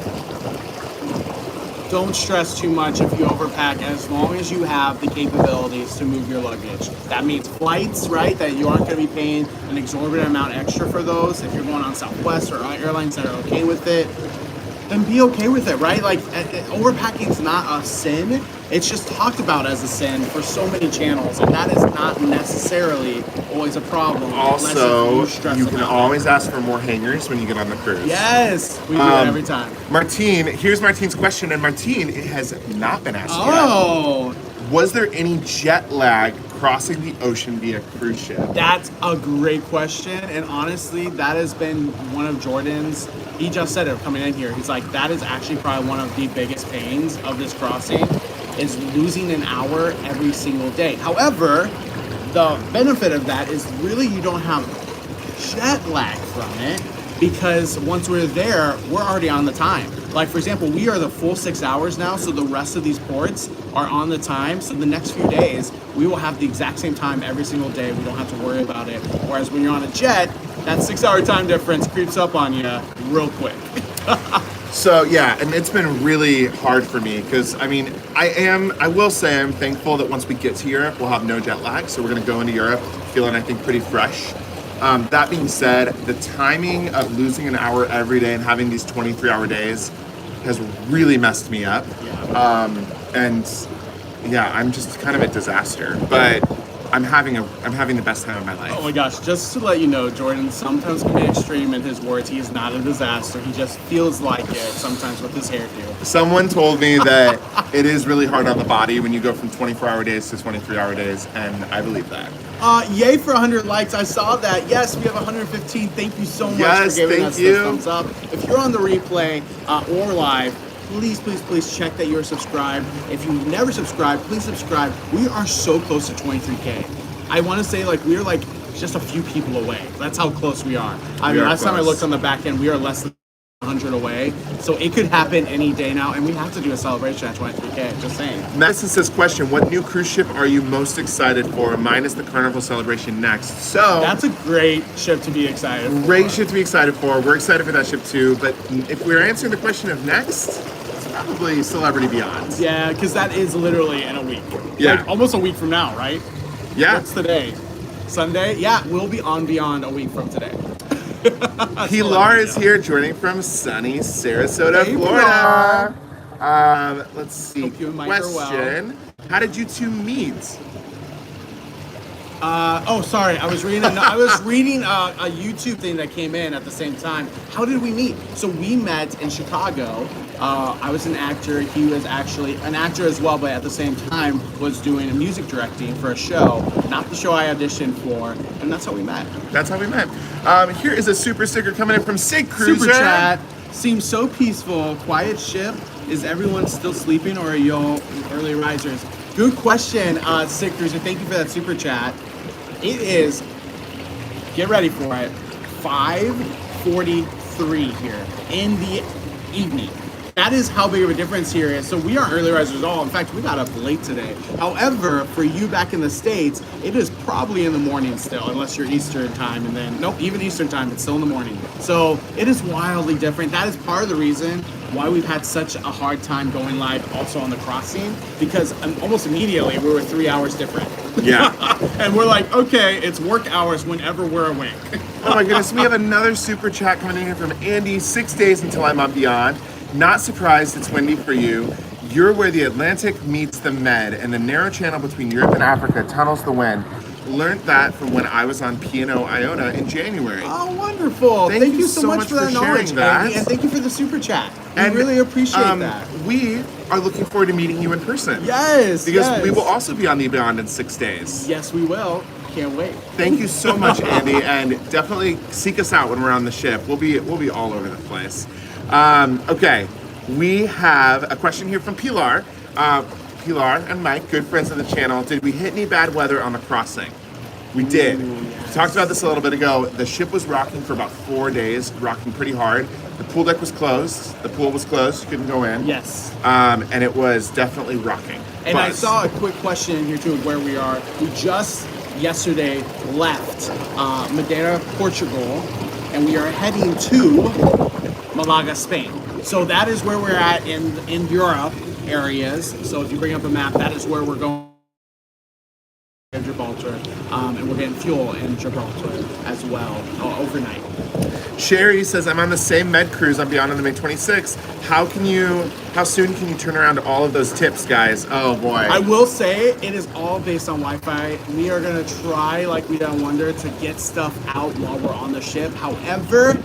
don't stress too much if you overpack as long as you have the capabilities to move your luggage. That means flights, right? That you aren't going to be paying an exorbitant amount extra for those. If you're going on Southwest or airlines that are okay with it, then be okay with it, right? Like overpacking is not a sin. It's just talked about as a sin for so many channels, and that is not necessarily always a problem. Also, you can always ask for more hangers when you get on the cruise. Yes, we do it every time. Martine, here's Martine's question, and Martine, it has not been asked yet. Was there any jet lag crossing the ocean via cruise ship? That's a great question, and honestly, that has been one of Jordan's. He just said it coming in here. He's like, that is actually probably one of the biggest pains of this crossing, is losing an hour every single day. However, the benefit of that is really you don't have jet lag from it, because once we're there, we're already on the time. Like, for example, we are the full 6 hours now, so the rest of these ports are on the time. So the next few days, we will have the exact same time every single day. We don't have to worry about it. Whereas when you're on a jet, that 6 hour time difference creeps up on you real quick. So yeah, and it's been really hard for me because I will say I'm thankful that once we get to Europe, we'll have no jet lag. So we're gonna go into Europe feeling, I think, pretty fresh. That being said, the timing of losing an hour every day and having these 23-hour days has really messed me up. And yeah, I'm just kind of a disaster. But I'm having the best time of my life. Oh my gosh, just to let you know, Jordan sometimes can be extreme in his words. He is not a disaster. He just feels like it sometimes with his hairdo. Someone told me that it is really hard on the body when you go from 24-hour days to 23-hour days, and I believe that. Yay for 100 likes. I saw that. Yes, we have 115. Thank you so much for giving us the thumbs up. If you're on the replay or live, please check that you're subscribed. If you've never subscribed, please subscribe. We are so close to 23K. I want to say we are just a few people away. That's how close we are. Last time I looked on the back end, we are less than 100 away. So it could happen any day now, and we have to do a celebration at 23K, just saying. Madison says, question, what new cruise ship are you most excited for, minus the Carnival celebration next? So that's a great ship to be excited for. Great ship to be excited for. We're excited for that ship too, but if we're answering the question of next, it's probably Celebrity Beyond. Yeah, because that is literally in a week. Yeah. Almost a week from now, right? Yeah. What's today? Sunday? Yeah, we'll be on Beyond a week from today. Pilar is here, joining from sunny Sarasota, Florida. Let's see. Hope you and Mike are well. How did you two meet? Sorry. I was reading a YouTube thing that came in at the same time. How did we meet? So we met in Chicago. I was an actor. He was actually an actor as well, but at the same time was doing music directing for a show, not the show I auditioned for, and that's how we met. Here is a super sticker coming in from Sig Cruiser. Super chat. Seems so peaceful. Quiet ship. Is everyone still sleeping, or are y'all early risers? Good question, Sig Cruiser. Thank you for that super chat. It is, get ready for it, 5:43 here in the evening. That is how big of a difference here is. So we aren't early risers at all. In fact, we got up late today. However, for you back in the States, it is probably in the morning still, unless you're Eastern time. And then, nope, even Eastern time, it's still in the morning. So it is wildly different. That is part of the reason why we've had such a hard time going live also on the crossing, because almost immediately we were 3 hours different. Yeah. And we're like, okay, it's work hours whenever we're awake. Oh my goodness, we have another super chat coming in here from Andy. 6 days until I'm on Beyond. Not surprised it's windy for you. You're where the Atlantic meets the Med, and the narrow channel between Europe and Africa tunnels the wind. Learned that from when I was on P&O Iona in January. Oh, wonderful. Thank you so much for that knowledge, Andy, and thank you for the super chat. We really appreciate that. We are looking forward to meeting you in person. Yes, because we will also be on the Beyond in 6 days. Yes, we will. Can't wait. Thank you so much, Andy, and definitely seek us out when we're on the ship. We'll be all over the place. Okay, we have a question here from Pilar. Pilar and Mike, good friends of the channel. Did we hit any bad weather on the crossing? We did. Talked about this a little bit ago. The ship was rocking for about 4 days, rocking pretty hard. The pool deck was closed. The pool was closed. You couldn't go in. Yes. And it was definitely rocking. And I saw a quick question in here too of where we are. We just yesterday left Madeira, Portugal, and we are heading to Malaga, Spain. So that is where we're at in Europe areas. So if you bring up a map, that is where we're going. Gibraltar, and we're getting fuel in Gibraltar as well overnight. Sherry says, I'm on the same med cruise. I'm beyond on the May 26th. How soon can you turn around all of those tips, guys? Oh boy. I will say it is all based on Wi-Fi. We are gonna try, like we done Wonder, to get stuff out while we're on the ship. However,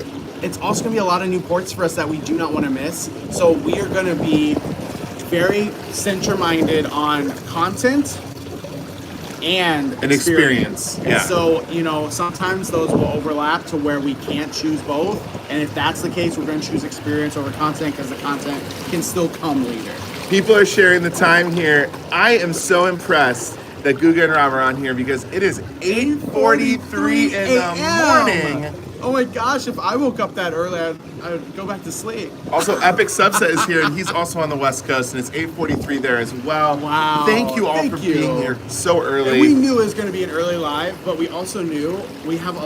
it's also gonna be a lot of new ports for us that we do not want to miss. So we are gonna be very center-minded on content and experience. Yeah. So, sometimes those will overlap to where we can't choose both. And if that's the case, we're going to choose experience over content because the content can still come later. People are sharing the time here. I am so impressed that Guga and Rob are on here because it is 8:43 in the morning. Oh my gosh, if I woke up that early, I'd go back to sleep. Also, Epic Subset is here, and he's also on the West Coast, and it's 8:43 there as well. Wow. Thank you all for being here so early. And we knew it was going to be an early live, but we also knew we have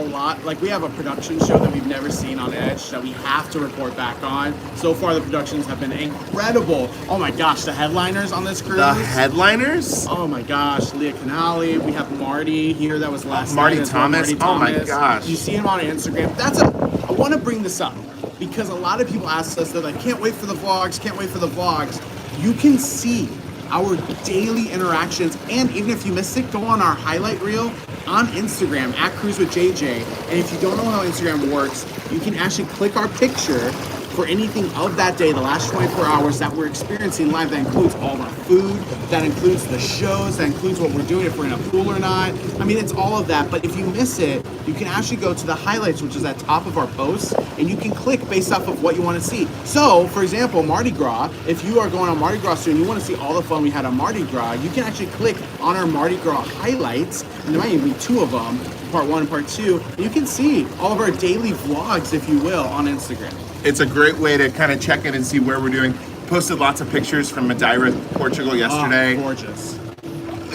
we have a production show that we've never seen on Edge that we have to report back on. So far, the productions have been incredible. Oh my gosh, the headliners on this cruise. The headliners? Oh my gosh, Leah Canali. We have Marty here. That was last Marty night. Thomas. Oh my gosh. You see him on Instagram. I want to bring this up because a lot of people ask us, they're like, can't wait for the vlogs, can't wait for the vlogs. You can see our daily interactions, and even if you missed it, go on our highlight reel on Instagram at Cruise with JJ. And if you don't know how Instagram works, you can actually click our picture for anything of that day, the last 24 hours that we're experiencing live. That includes all of our food, that includes the shows, that includes what we're doing, if we're in a pool or not. I mean, it's all of that. But if you miss it, you can actually go to the highlights, which is at top of our posts, and you can click based off of what you want to see. So, for example, Mardi Gras, if you are going on Mardi Gras soon, you want to see all the fun we had on Mardi Gras, you can actually click on our Mardi Gras highlights, and there might even be 2 of them, part 1 and part 2, and you can see all of our daily vlogs, if you will, on Instagram. It's a great way to kind of check in and see where we're doing. Posted lots of pictures from Madeira, Portugal yesterday. Oh, gorgeous.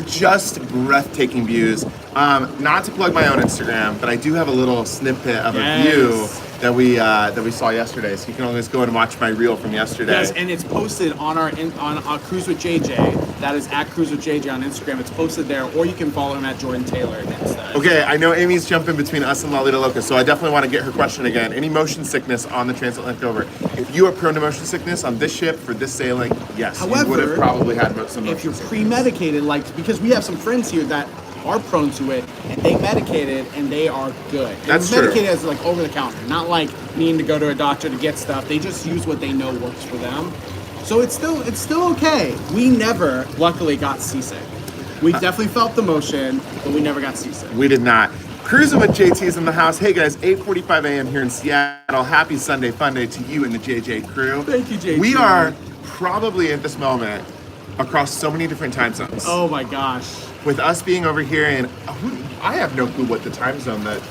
Just breathtaking views. Not to plug my own Instagram, but I do have a little snippet of a view that we saw yesterday. So you can always go and watch my reel from yesterday. Yes, and it's posted on our Cruise with JJ. That is at Cruise with JJ on Instagram. It's posted there, or you can follow him at Jordan Taylor at Insta. Okay, I know Amy's jumping between us and Lalita Loca, so I definitely want to get her question again. Any motion sickness on the Transatlantic over? If you are prone to motion sickness on this ship for this sailing, yes, however, you would have probably had some motion if you're sickness. pre-medicated, because we have some friends here that are prone to it, and they medicated, and they are good. That's true. Medicated as over the counter, not like needing to go to a doctor to get stuff. They just use what they know works for them. So it's still okay. We never, luckily, got seasick. We definitely felt the motion, but we never got seasick. We did not. Cruising with JT is in the house. Hey guys, 8:45 a.m. here in Seattle. Happy Sunday Fun Day to you and the JJ crew. Thank you, JT. We are probably at this moment across so many different time zones. Oh my gosh. With us being over here in, I have no clue what the time zone that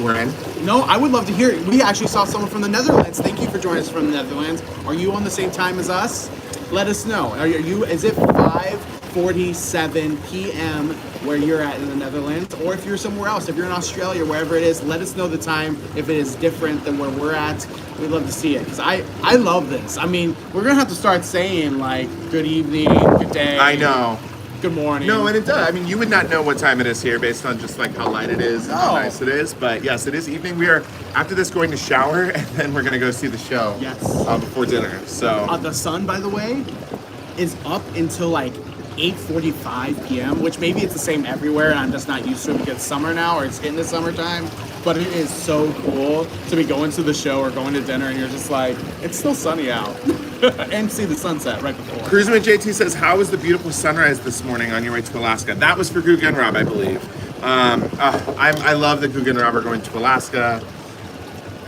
we're in. No, I would love to hear it. We actually saw someone from the Netherlands. Thank you for joining us from the Netherlands. Are you on the same time as us? Let us know. Is it 5:47 p.m. where you're at in the Netherlands? Or if you're somewhere else, if you're in Australia, wherever it is, let us know the time if it is different than where we're at. We'd love to see it, because I love this. I mean, we're going to have to start saying, like, good evening, good day. I know. Good morning. No, and it does. I mean, you would not know what time it is here based on just like how light it is and how nice it is. But yes, it is evening. We are, after this, going to shower, and then we're going to go see the show. Yes. Before dinner. So the sun, by the way, is up until like 8:45 p.m., which maybe it's the same everywhere, and I'm just not used to it because it's summer now, or it's in the summertime. But it is so cool to be going to the show or going to dinner, and you're just like, it's still sunny out. And see the sunset right before. Cruising with JT says, how was the beautiful sunrise this morning on your way to Alaska? That was for Guga and Rob, I believe. I love that Guga and Rob are going to Alaska.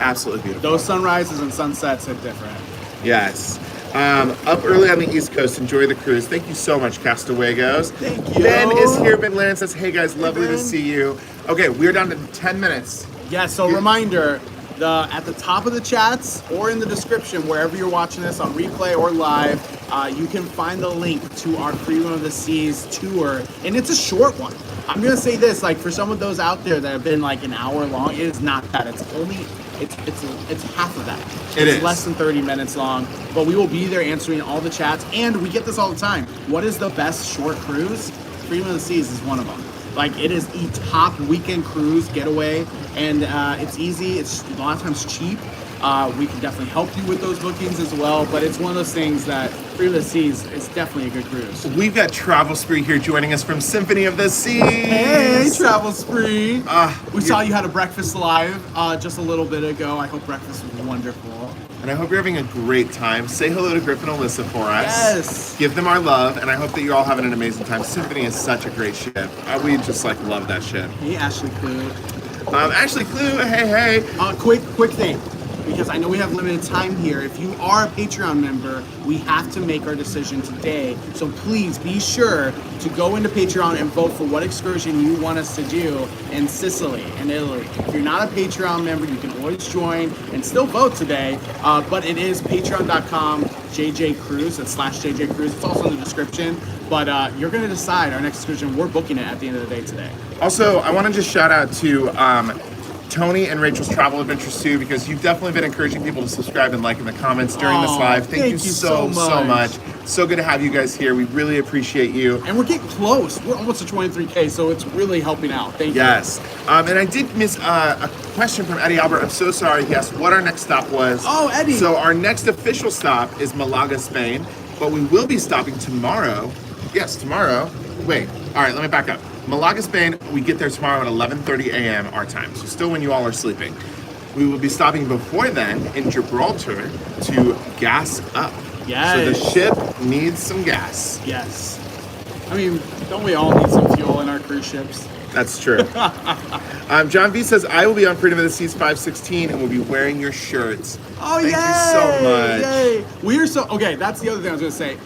Absolutely beautiful. Those sunrises and sunsets hit different. Yes. Up early on the East Coast. Enjoy the cruise. Thank you so much, Castawagoes. Thank you. Ben is here. Ben Lance says, hey guys, lovely to see you. Okay, we're down to 10 minutes. Yeah, so reminder, at the top of the chats or in the description, wherever you're watching this on replay or live, you can find the link to our Freedom of the Seas tour, and it's a short one. I'm gonna say this, like for some of those out there that have been like an hour long, it is not that. It's half of that. It's less than 30 minutes long, but we will be there answering all the chats, and we get this all the time. What is the best short cruise? Freedom of the Seas is one of them. Like, it is the top weekend cruise getaway, and it's easy. It's a lot of times cheap. We can definitely help you with those bookings as well, but it's one of those things that Freedom of the Seas is definitely a good cruise. We've got Travel Spree here joining us from Symphony of the Seas. Hey, Travel Spree. We saw you had a breakfast live just a little bit ago. I hope breakfast was wonderful. And I hope you're having a great time. Say hello to Griff and Alyssa for us. Yes. Give them our love, and I hope that you're all having an amazing time. Symphony is such a great ship. We just love that ship. Hey, Ashley Clue. Ashley Clue, hey. Quick thing, because I know we have limited time here. If you are a Patreon member, we have to make our decision today. So please be sure to go into Patreon and vote for what excursion you want us to do in Sicily and Italy. If you're not a Patreon member, you can always join and still vote today. But it is patreon.com JJ Cruise, that's /JJ Cruise. It's also in the description. But you're going to decide our next excursion. We're booking it at the end of the day today. Also, I want to just shout out to Tony and Rachel's Travel Adventures too, because you've definitely been encouraging people to subscribe and like in the comments during this live. Thank you so much. So good to have you guys here. We really appreciate you. And we're getting close. We're almost to 23K, so it's really helping out. Thank you. Yes. And I did miss a question from Eddie Albert. I'm so sorry. He asked what our next stop was. Oh, Eddie. So our next official stop is Malaga, Spain, but we will be stopping tomorrow. Yes, tomorrow. Wait. All right, let me back up. Malaga, Spain, we get there tomorrow at 11:30 a.m. our time, so still when you all are sleeping. We will be stopping before then in Gibraltar to gas up. Yes. So the ship needs some gas. Yes. I mean, don't we all need some fuel in our cruise ships? That's true. John V says, I will be on Freedom of the Seas 516 and will be wearing your shirts. Oh, Thank you so much. Yay. Okay, that's the other thing I was going to say.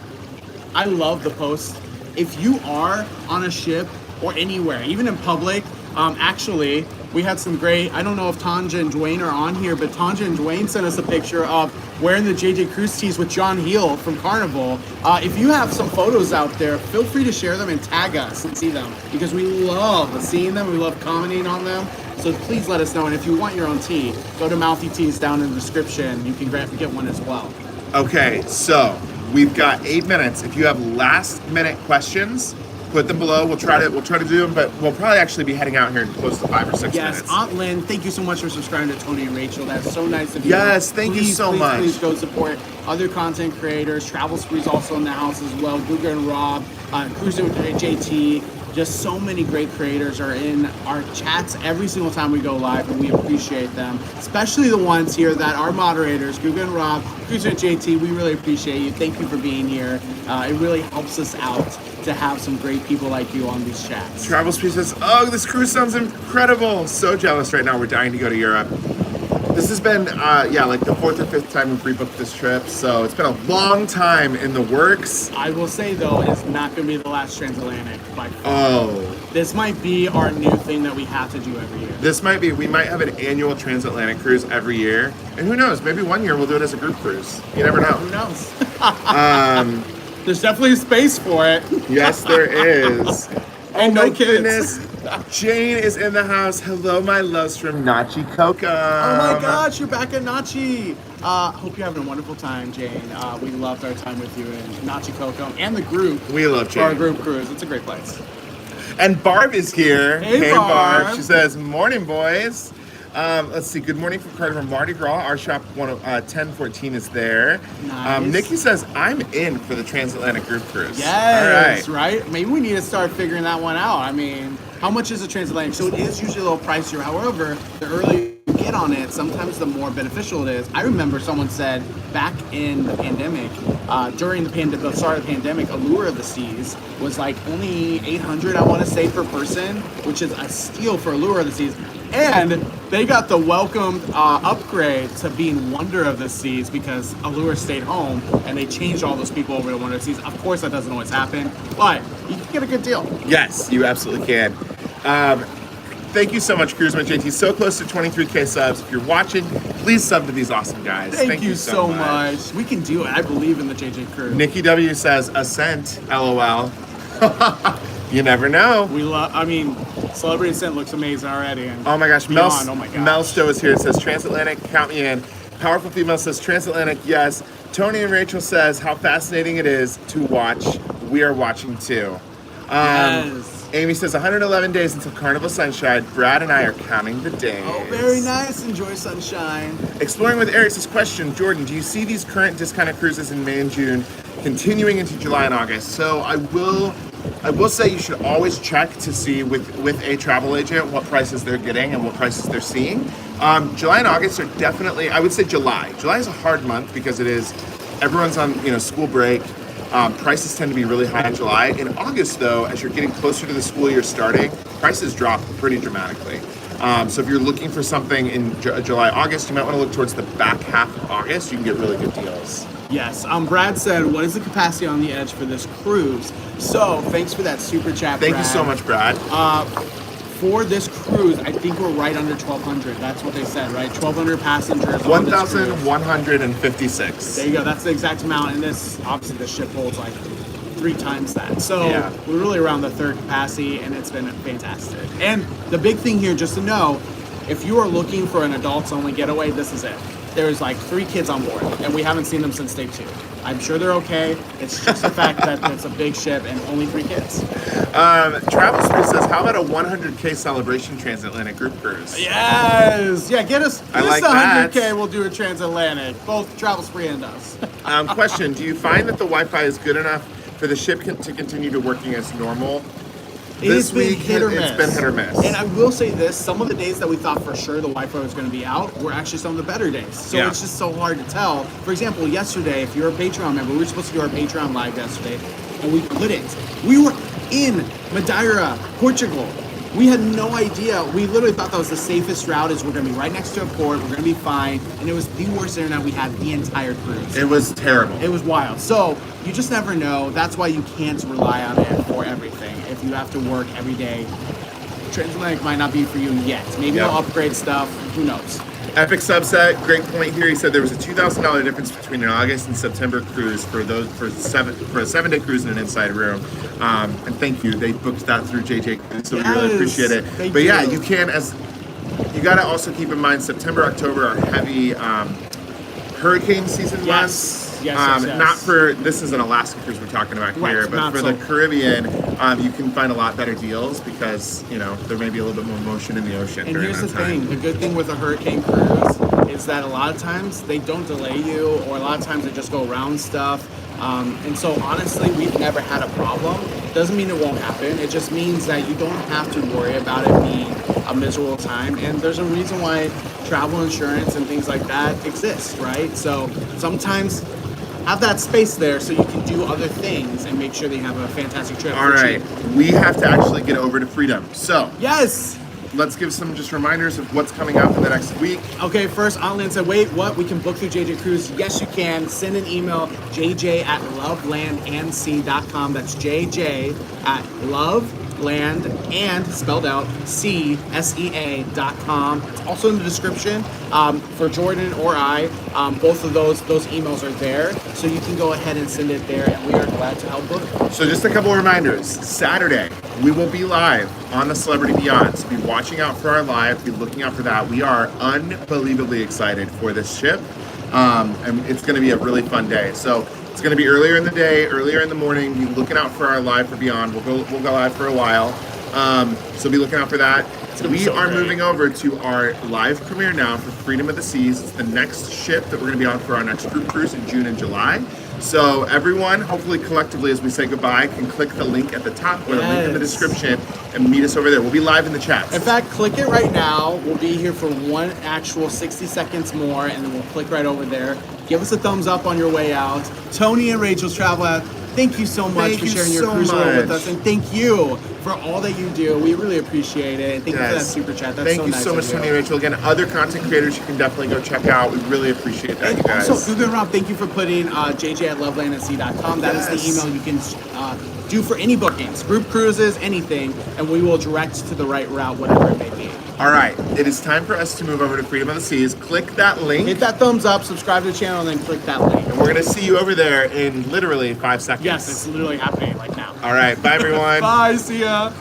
I love the post. If you are on a ship or anywhere, even in public, actually, we had some great, I don't know if Tanja and Dwayne are on here, but Tanja and Dwayne sent us a picture of wearing the JJ Cruise tees with John Heel from Carnival. If you have some photos out there, feel free to share them and tag us and see them, because we love seeing them, we love commenting on them. So please let us know, and if you want your own tee, go to Mouthy Tees down in the description. You can get one as well. Okay, so we've got 8 minutes. If you have last minute questions, put them below. We'll try to do them, but we'll probably actually be heading out here in close to 5 or 6 minutes. Yes, Aunt Lynn, thank you so much for subscribing to Tony and Rachel. That's so nice of you. Yes, thank you so much. Please go support other content creators. Travel Spree's also in the house as well. Guga and Rob, Cruising with JT. Just so many great creators are in our chats every single time we go live, and we appreciate them. Especially the ones here that are moderators, Guga and Rob, Cruising with JT. We really appreciate you. Thank you for being here. It really helps us out to have some great people like you on these chats. Travel Spree says, oh, this cruise sounds incredible. So jealous right now. We're dying to go to Europe. This has been, like the 4th or 5th time we've rebooked this trip, so it's been a long time in the works. I will say, though, it's not going to be the last Transatlantic by far. Oh. This might be our new thing that we have to do every year. We might have an annual Transatlantic cruise every year. And who knows, maybe one year we'll do it as a group cruise. You never know. Who knows? There's definitely space for it. Yes, there is. And no kids. Goodness. Jane is in the house. Hello, my loves from Nachi Coco. Oh my gosh, you're back at Nachi. Hope you're having a wonderful time, Jane. We loved our time with you in Nachi Coco and the group. We love Jane. Our group cruise. It's a great place. And Barb is here. Hey Barb. She says, morning, boys. Let's see. Good morning from Carnival Mardi Gras. Our shop 1014 is there. Nice. Nikki says, I'm in for the Transatlantic group cruise. Yes, all right. Maybe we need to start figuring that one out. I mean, how much is a Transatlantic? So it is usually a little pricier. However, the earlier you get on it, sometimes the more beneficial it is. I remember someone said back in the pandemic, during the start of the pandemic, Allure of the Seas was like only $800, I want to say, per person, which is a steal for Allure of the Seas. And they got the welcomed upgrade to being Wonder of the Seas because Allure stayed home and they changed all those people over to Wonder of the Seas. Of course, that doesn't always happen, but you can get a good deal. Yes, you absolutely can. Thank you so much, Cruiseman JT. So close to 23K subs. If you're watching, please sub to these awesome guys. Thank you so much. We can do it. I believe in the JJ Crew. Nikki W says, Ascent, LOL. You never know. Celebrity Ascent looks amazing already. And oh my gosh, oh my gosh. Mel Stowe is here. It says Transatlantic, count me in. Powerful Female says Transatlantic, yes. Tony and Rachel says how fascinating it is to watch. We are watching too. Yes. Amy says 111 days until Carnival Sunshine. Brad and I are counting the days. Oh, very nice. Enjoy sunshine. Exploring with Eric says, question, Jordan, do you see these current discounted cruises in May and June continuing into July and August? So I will say you should always check to see with a travel agent what prices they're getting and what prices they're seeing. July and August are definitely, I would say July. July is a hard month because everyone's on school break. Prices tend to be really high in July. In August, though, as you're getting closer to the school year starting, prices drop pretty dramatically. So if you're looking for something in July, August, you might want to look towards the back half of August. You can get really good deals. Yes. Brad said, what is the capacity on the Edge for this cruise? So thanks for that super chat, Brad. Thank you so much, Brad. For this cruise, I think we're right under 1,200. That's what they said, right? 1,200 passengers. 1,156. There you go. That's the exact amount. And obviously, the ship holds like 3 times that. So we're really around the third capacity, and it's been fantastic. And the big thing here, just to know, if you are looking for an adults-only getaway, this is it. There's like 3 kids on board, and we haven't seen them since day 2. I'm sure they're okay. It's just the fact that it's a big ship and only 3 kids. Travel Spree says, how about a 100K celebration transatlantic group cruise? Yes! Yeah, get us like 100K, that. we'll do a transatlantic. Both Travel Spree and us. Question, do you find that the Wi-Fi is good enough for the ship to continue to working as normal? This week, hit or miss. It's been hit or miss. And I will say this, some of the days that we thought for sure the Wi-Fi was going to be out were actually some of the better days. So it's just so hard to tell. For example, yesterday, if you're a Patreon member, we were supposed to do our Patreon live yesterday, and we couldn't. We were in Madeira, Portugal. We had no idea. We literally thought that was the safest route, is we're going to be right next to a port, we're going to be fine, and it was the worst internet we had the entire cruise. It was terrible. It was wild. So you just never know. That's why you can't rely on it for everything. If you have to work every day, Transatlantic might not be for you yet. Maybe they'll upgrade stuff. Who knows? Epic Subset, great point here. He said there was a $2,000 difference between an August and September cruise for a 7-day cruise in an inside room. And thank you. They booked that through JJ Cruise, so we really appreciate it. But yeah, you can you got to also keep in mind September, October are heavy hurricane season months. Yes. Not for, this is an Alaska cruise we're talking about here, but for the Caribbean, you can find a lot better deals because, there may be a little bit more motion in the ocean. And here's the thing, the good thing with a hurricane cruise is that a lot of times they don't delay you, or a lot of times they just go around stuff. And so honestly, we've never had a problem. Doesn't mean it won't happen. It just means that you don't have to worry about it being a miserable time. And there's a reason why travel insurance and things like that exist, right? So sometimes have that space there so you can do other things and make sure that you have a fantastic trip. All right, we have to actually get over to Freedom. So yes, let's give some just reminders of what's coming up in the next week. Okay, first, Alan said, wait, what? We can book through JJ Cruise? Yes, you can. Send an email, jj@lovelandandsea.com. That's jj@loveland and spelled out CSEA.com. It's also in the description for Jordan or I. Both of those emails are there, so you can go ahead and send it there, and we are glad to help book. So just a couple of reminders. Saturday, we will be live on the Celebrity Beyond. So be watching out for our live, be looking out for that. We are unbelievably excited for this ship, and it's going to be a really fun day. So it's going to be earlier in the day, earlier in the morning. Be looking out for our live for Beyond. We'll go live for a while, so be looking out for that. We are moving over to our live premiere now for Freedom of the Seas. It's the next ship that we're going to be on for our next group cruise in June and July. So everyone, hopefully collectively as we say goodbye, can click the link at the top or the link in the description and meet us over there. We'll be live in the chats. In fact, click it right now. We'll be here for one actual 60 seconds more, and then we'll click right over there. Give us a thumbs up on your way out. Tony and Rachel's Travel Out. Thank you so much for sharing your cruise world with us, and thank you for all that you do. We really appreciate it. And thank you for that super chat. That's thank you so much, Tony and Rachel. Again, other content creators you can definitely go check out. We really appreciate that, you guys. Also, Google and Rob, thank you for putting JJ at lovelandandsea.com. That is the email you can do for any bookings, group cruises, anything, and we will direct to the right route, whatever it may be. All right, it is time for us to move over to Freedom of the Seas. Click that link. Hit that thumbs up, subscribe to the channel, and then click that link. And we're going to see you over there in literally 5 seconds. Yes, it's literally happening like now. All right, bye everyone. Bye, see ya.